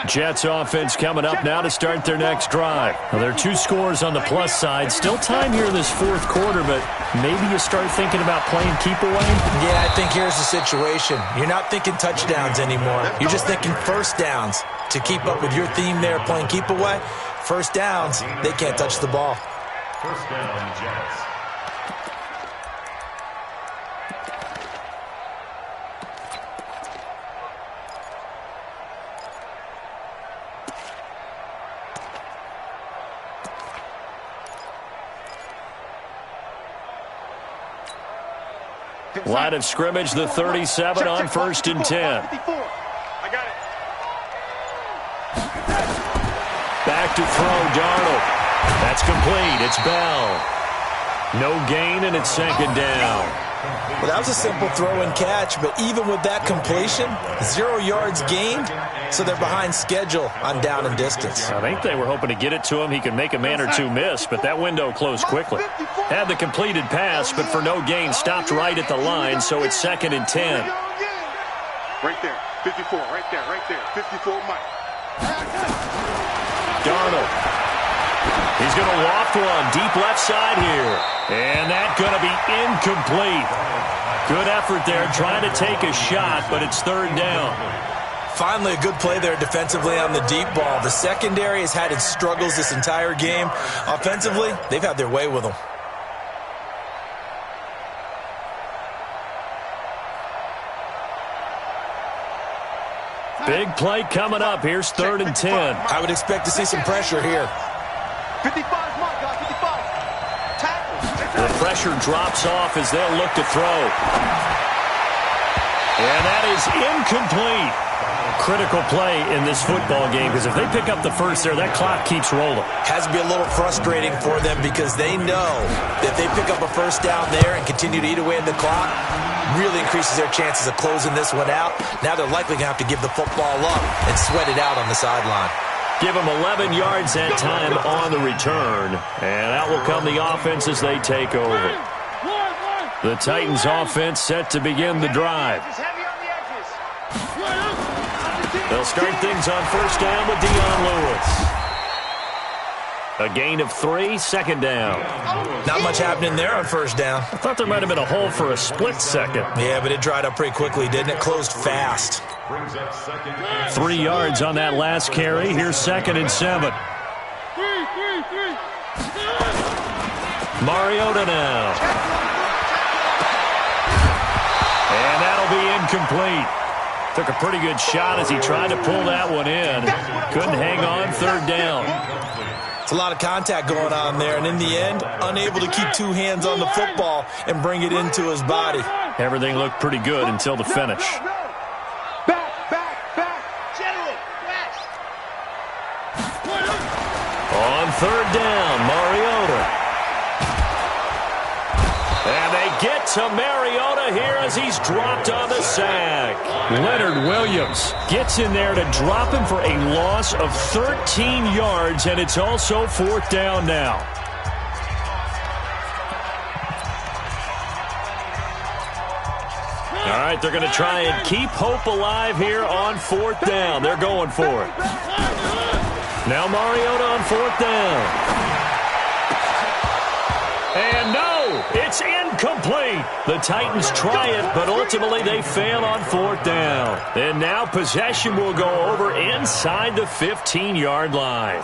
Jets offense coming up now to start their next drive. Well, there are 2 scores on the plus side. Still time here in this fourth quarter, but maybe you start thinking about playing keep away? Yeah, I think here's the situation. You're not thinking touchdowns anymore. You're just thinking first downs. To keep up with your theme there, playing keep away, first downs, they can't touch the ball. First down, Jets. Line of scrimmage, the 37 on 1st and 10. I got it. Back to throw, Darnold. That's complete. It's Bell. No gain, and it's 2nd down. Well, that was a simple throw and catch, but even with that completion, 0 yards gained, so they're behind schedule on down and distance. I think they were hoping to get it to him. He could make a man or two miss, but that window closed quickly. Had the completed pass, but for no gain, stopped right at the line, so it's 2nd and 10. Right there, 54, right there, 54, Mike. Darnold. He's going to loft one deep left side here. And that's going to be incomplete. Good effort there trying to take a shot, but it's 3rd down. Finally, a good play there defensively on the deep ball. The secondary has had its struggles this entire game. Offensively, they've had their way with them. Big play coming up. Here's 3rd and 10. I would expect to see some pressure here. 55, Mike, 55. Tackle. The pressure drops off as they'll look to throw. And that is incomplete. Critical play in this football game because if they pick up the first there, that clock keeps rolling. Has to be a little frustrating for them because they know that if they pick up a first down there and continue to eat away at the clock, really increases their chances of closing this one out. Now they're likely going to have to give the football up and sweat it out on the sideline. Give them 11 yards that time on the return. And out will come the offense as they take over. The Titans offense set to begin the drive. They'll start things on 1st down with Dion Lewis. A gain of 3, 2nd down. Not much happening there on 1st down. I thought there might have been a hole for a split second. Yeah, but it dried up pretty quickly, didn't it? Closed fast. 3 yards on that last carry. Here's 2nd and 7. Mariota now. And that'll be incomplete. Took a pretty good shot as he tried to pull that one in. Couldn't hang on 3rd down. It's A lot of contact going on there, and in the end, unable to keep two hands on the football and bring it into his body. Everything looked pretty good until the finish. On third down, Mariota. And they get to Mariota here as he's dropped on the sack. Leonard Williams gets in there to drop him for a loss of 13 yards, and it's also fourth down now. All right, they're going to try and keep hope alive here on fourth down. They're going for it. Now Mariota on fourth down. And no, it's incomplete. The Titans try it, but ultimately they fail on fourth down. And now possession will go over inside the 15-yard line.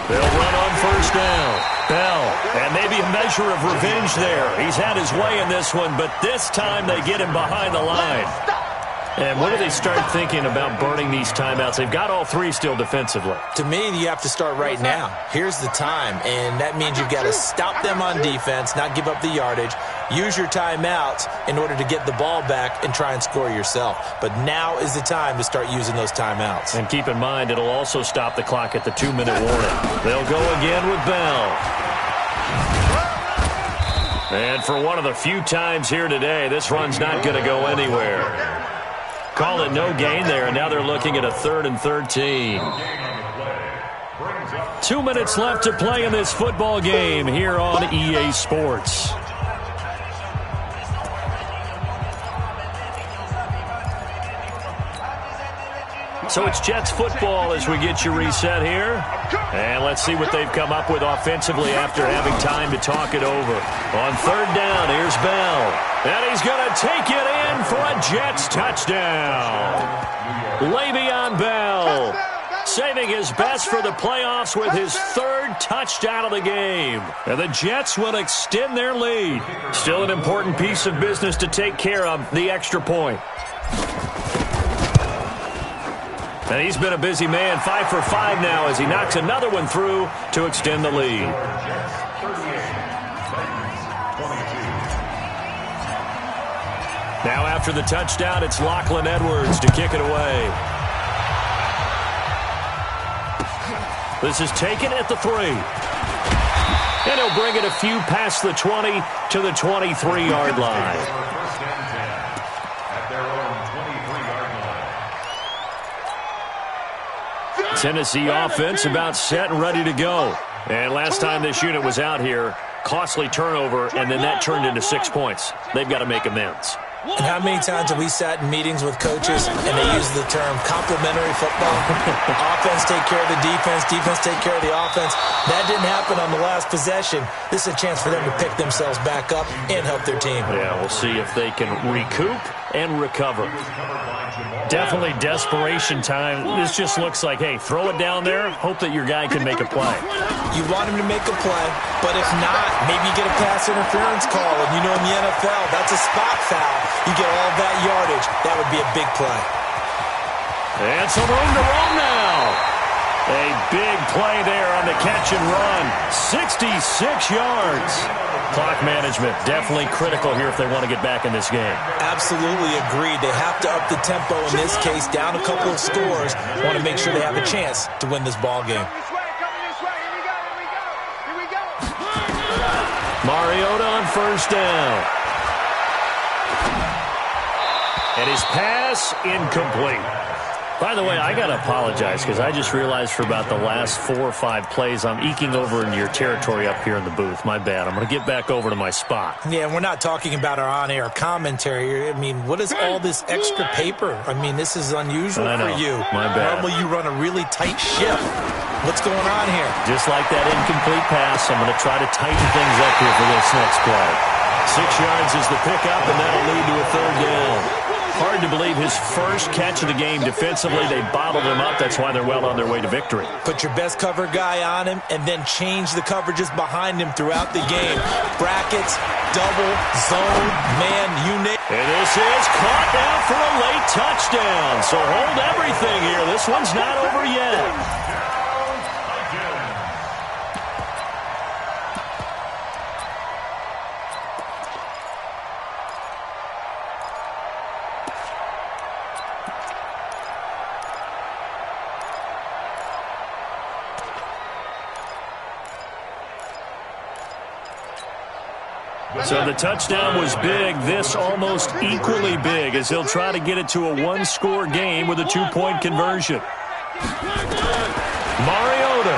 They'll run on first down. Bell, and maybe a measure of revenge there. He's had his way in this one, but this time they get him behind the line. And when do they start thinking about burning these timeouts? They've got all three still defensively. To me, you have to start right now. Here's the time, and that means you've got to stop them on defense, not give up the yardage, use your timeouts in order to get the ball back and try and score yourself. But now is the time to start using those timeouts. And keep in mind, it'll also stop the clock at the 2-minute warning. They'll go again with Bell. And for one of the few times here today, this run's not going to go anywhere. Call it no gain there, and now they're looking at a 3rd and 13. 2 minutes left to play in this football game here on EA Sports. So it's Jets football as we get you reset here. And let's see what they've come up with offensively after having time to talk it over. On third down, here's Bell. And he's going to take it in for a Jets touchdown. Le'Veon Bell saving his best for the playoffs with his 3rd touchdown of the game. And the Jets will extend their lead. Still an important piece of business to take care of, the extra point. And he's been a busy man, 5 for 5 now as he knocks another one through to extend the lead. Now after the touchdown, it's Lachlan Edwards to kick it away. This is taken at the 3. And he'll bring it a few past the 20 to the 23-yard line. Tennessee offense about set and ready to go. And last time this unit was out here, costly turnover, and then that turned into 6 points. They've got to make amends. And how many times have we sat in meetings with coaches and they use the term complementary football? Offense take care of the defense, defense take care of the offense. That didn't happen on the last possession. This is a chance for them to pick themselves back up and help their team. Yeah, we'll see if they can recoup and recover. Definitely desperation time. This just looks like, hey, throw it down there, hope that your guy can make a play. You want him to make a play, but if not, maybe you get a pass interference call. And you know in the NFL, that's a spot foul. You get all that yardage. That would be a big play. And some room to run now. A big play there on the catch and run. 66 yards. Clock management definitely critical here if they want to get back in this game. Absolutely agreed. They have to up the tempo in this case, down a couple of scores. Want to make sure they have a chance to win this ball game. Mariota on first down. And his pass incomplete. By the way, I got to apologize because I just realized for about the last 4 or 5 plays I'm eking over into your territory up here in the booth. My bad. I'm going to get back over to my spot. Yeah, and we're not talking about our on-air commentary. I mean, what is all this extra paper? I mean, this is unusual for you. My bad. Normally you run a really tight ship. What's going on here? Just like that incomplete pass, I'm going to try to tighten things up here for this next play. 6 yards is the pickup, and that'll lead to a third down. Hard to believe his first catch of the game defensively. They bottled him up. That's why they're well on their way to victory. Put your best cover guy on him and then change the coverages behind him throughout the game. Brackets, double, zone, man, you name it. And this is caught now for a late touchdown. So hold everything here. This one's not over yet. So the touchdown was big. This almost equally big as he'll try to get it to a one-score game with a two-point conversion. Mariota.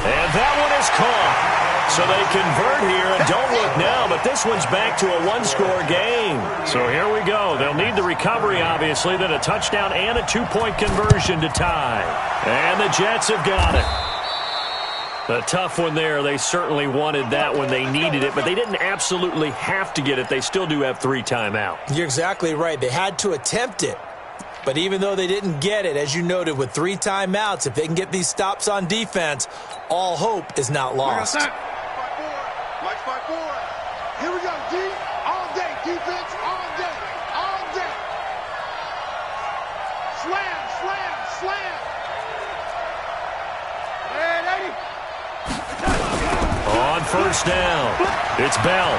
And that one is caught. So they convert here, and don't look now, but this one's back to a one-score game. So here we go. They'll need the recovery, obviously, then a touchdown and a two-point conversion to tie. And the Jets have got it. A tough one there. They certainly wanted that when they needed it, but they didn't absolutely have to get it. They still do have 3 timeouts. You're exactly right. They had to attempt it. But even though they didn't get it, as you noted, with 3 timeouts, if they can get these stops on defense, all hope is not lost. Mike 5-4. Here we go, D. All day. Defense, all day. All day. Slam, slam, slam. And 80. On first down, it's Bell.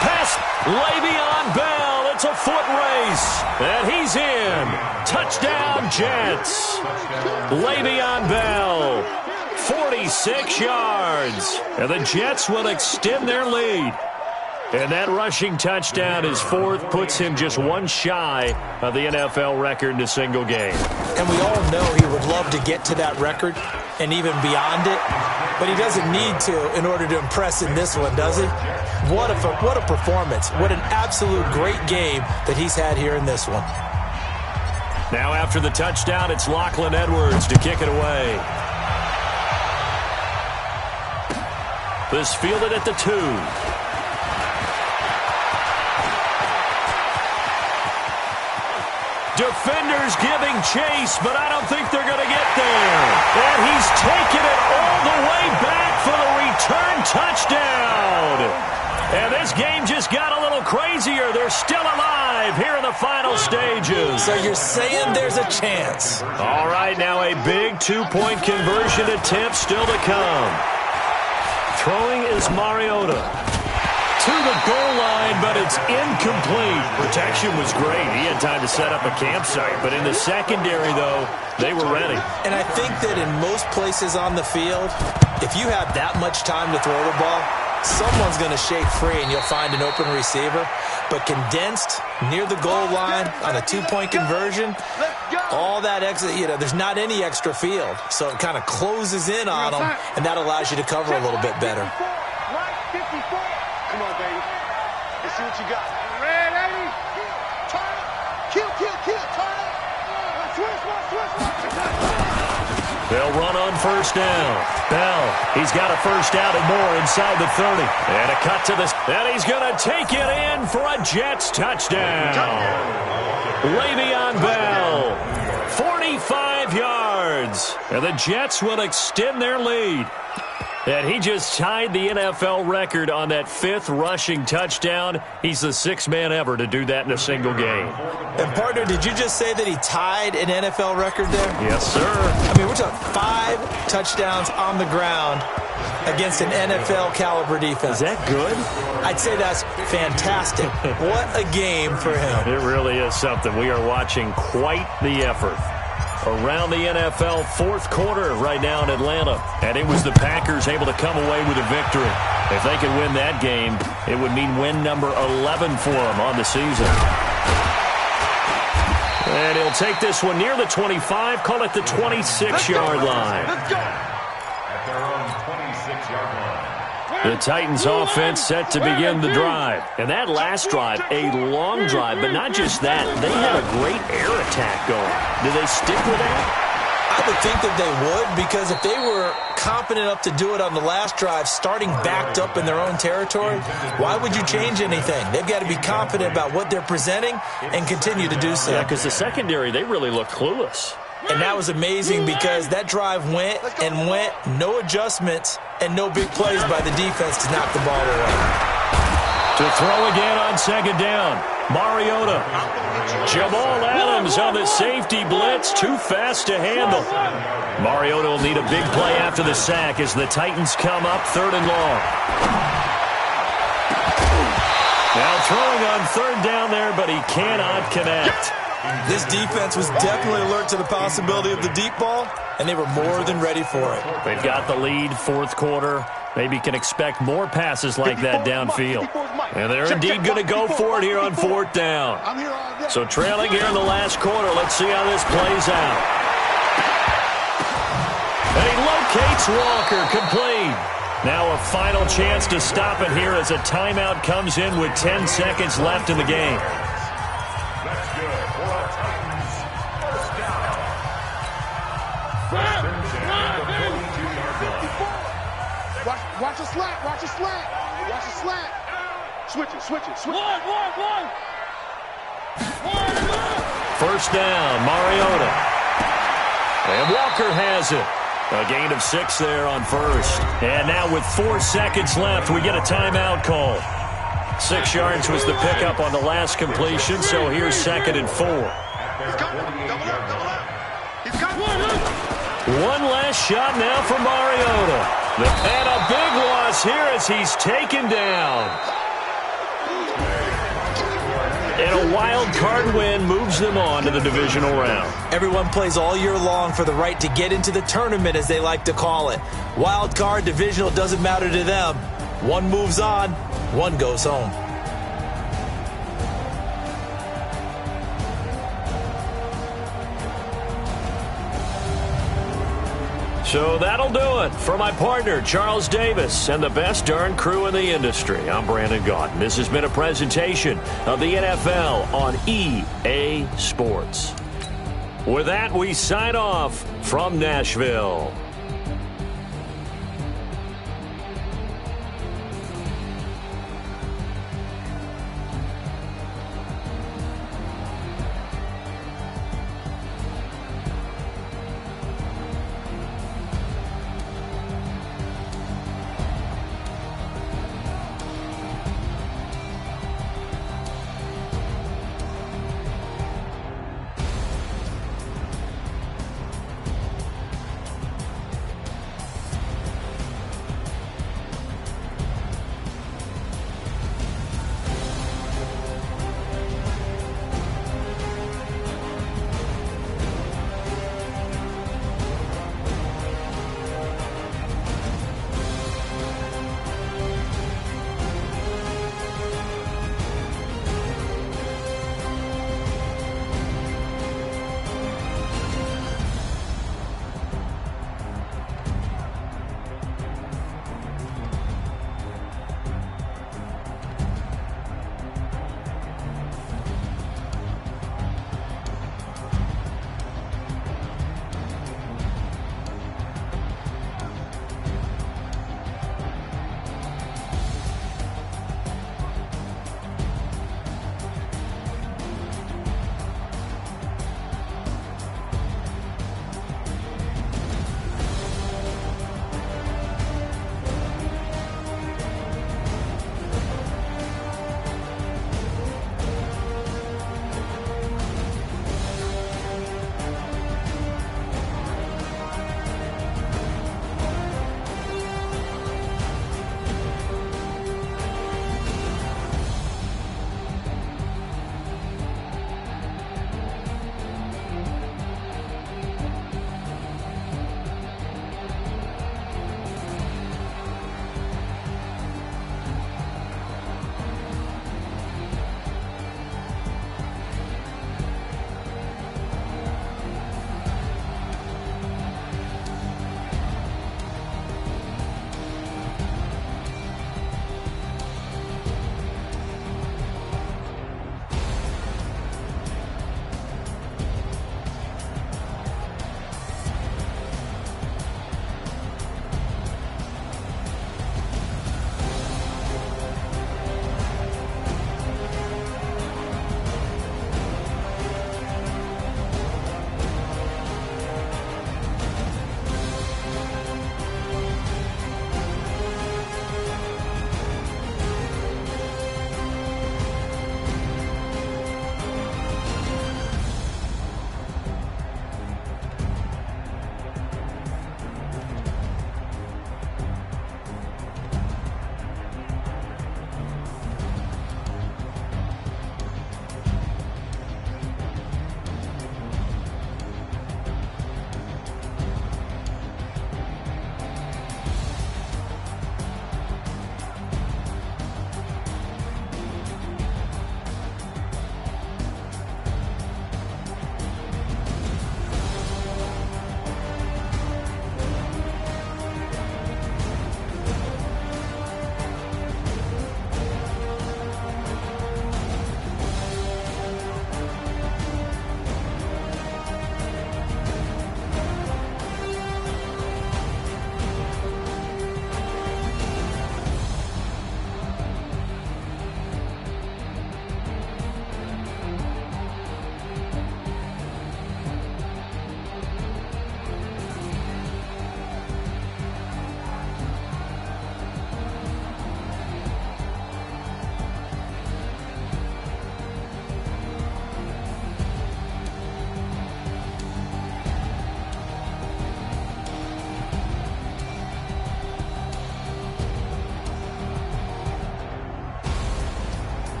Pass, Le'Veon Bell. It's a foot race, and he's in. Touchdown, Jets. Le'Veon Bell, 46 yards. And the Jets will extend their lead. And that rushing touchdown is 4th, puts him just one shy of the NFL record in a single game. And we all know he would love to get to that record and even beyond it, but he doesn't need to in order to impress in this one, does he? What a performance. What an absolute great game that he's had here in this one. Now after the touchdown, it's Lachlan Edwards to kick it away. This fielded at the 2. Defenders giving chase, but I don't think they're going to get there. And he's taken it all the way back for the return touchdown. And this game just got a little crazier. They're still alive here in the final stages. So you're saying there's a chance. All right, now a big two-point conversion attempt still to come. Throwing is Mariota. To the goal line, but it's incomplete. Protection was great. He had time to set up a campsite, but in the secondary, though, they were ready. And I think that in most places on the field, if you have that much time to throw the ball, someone's going to shake free and you'll find an open receiver. But condensed near the goal line on a two-point conversion, all that extra, there's not any extra field. So it kind of closes in on them, and that allows you to cover a little bit better. Come on, baby. Let's see what you got. Red 80. Turn it. Kill. Turn it. Switch. They'll run on first down. Bell, he's got a first down and more inside the 30. And a cut to this. And he's going to take it in for a Jets touchdown. Le'Veon Bell, 45 yards. And the Jets will extend their lead. And he just tied the NFL record on that 5th rushing touchdown. He's the 6th man ever to do that in a single game. And, partner, did you just say that he tied an NFL record there? Yes, sir. I mean, we're talking 5 touchdowns on the ground against an NFL-caliber defense. Is that good? I'd say that's fantastic. What a game for him. It really is something. We are watching quite the effort. Around the NFL, 4th quarter right now in Atlanta. And it was the Packers able to come away with a victory. If they could win that game, it would mean win number 11 for them on the season. And he'll take this one near the 25, call it the 26-yard line. At their own 26-yard line. The Titans offense set to begin the drive. And that last drive, a long drive, but not just that. They had a great air attack going. Do they stick with that? I would think that they would, because if they were confident enough to do it on the last drive, starting backed up in their own territory, why would you change anything? They've got to be confident about what they're presenting and continue to do so. Yeah, because the secondary, they really look clueless. And that was amazing because that drive went and went, no adjustments and no big plays by the defense to knock the ball away. To throw again on second down, Mariota. Jamal Adams on the safety blitz, too fast to handle. Mariota will need a big play after the sack as the Titans come up 3rd and long. Now throwing on 3rd down there, but he cannot connect. This defense was definitely alert to the possibility of the deep ball, and they were more than ready for it. They've got the lead, 4th quarter. Maybe can expect more passes like that downfield. And they're indeed going to go for it here on 4th down. So trailing here in the last quarter. Let's see how this plays out. And he locates Walker, complete. Now a final chance to stop it here as a timeout comes in with 10 seconds left in the game. That's good for a Titans first down. Watch a slant, watch a slant, watch a slant. Switch it. One. First down, Mariota. And Walker has it. A gain of 6 there on first. And now with 4 seconds left, we get a timeout call. 6 yards was the pickup on the last completion, so here's 2nd and 4. He's coming. Double up. He's coming. One last shot now for Mariota. And a big loss here as he's taken down. And a wild card win moves them on to the divisional round. Everyone plays all year long for the right to get into the tournament, as they like to call it. Wild card, divisional, doesn't matter to them. One moves on, one goes home. So that'll do it for my partner, Charles Davis, and the best darn crew in the industry. I'm Brandon Gaudin. This has been a presentation of the NFL on EA Sports. With that, we sign off from Nashville.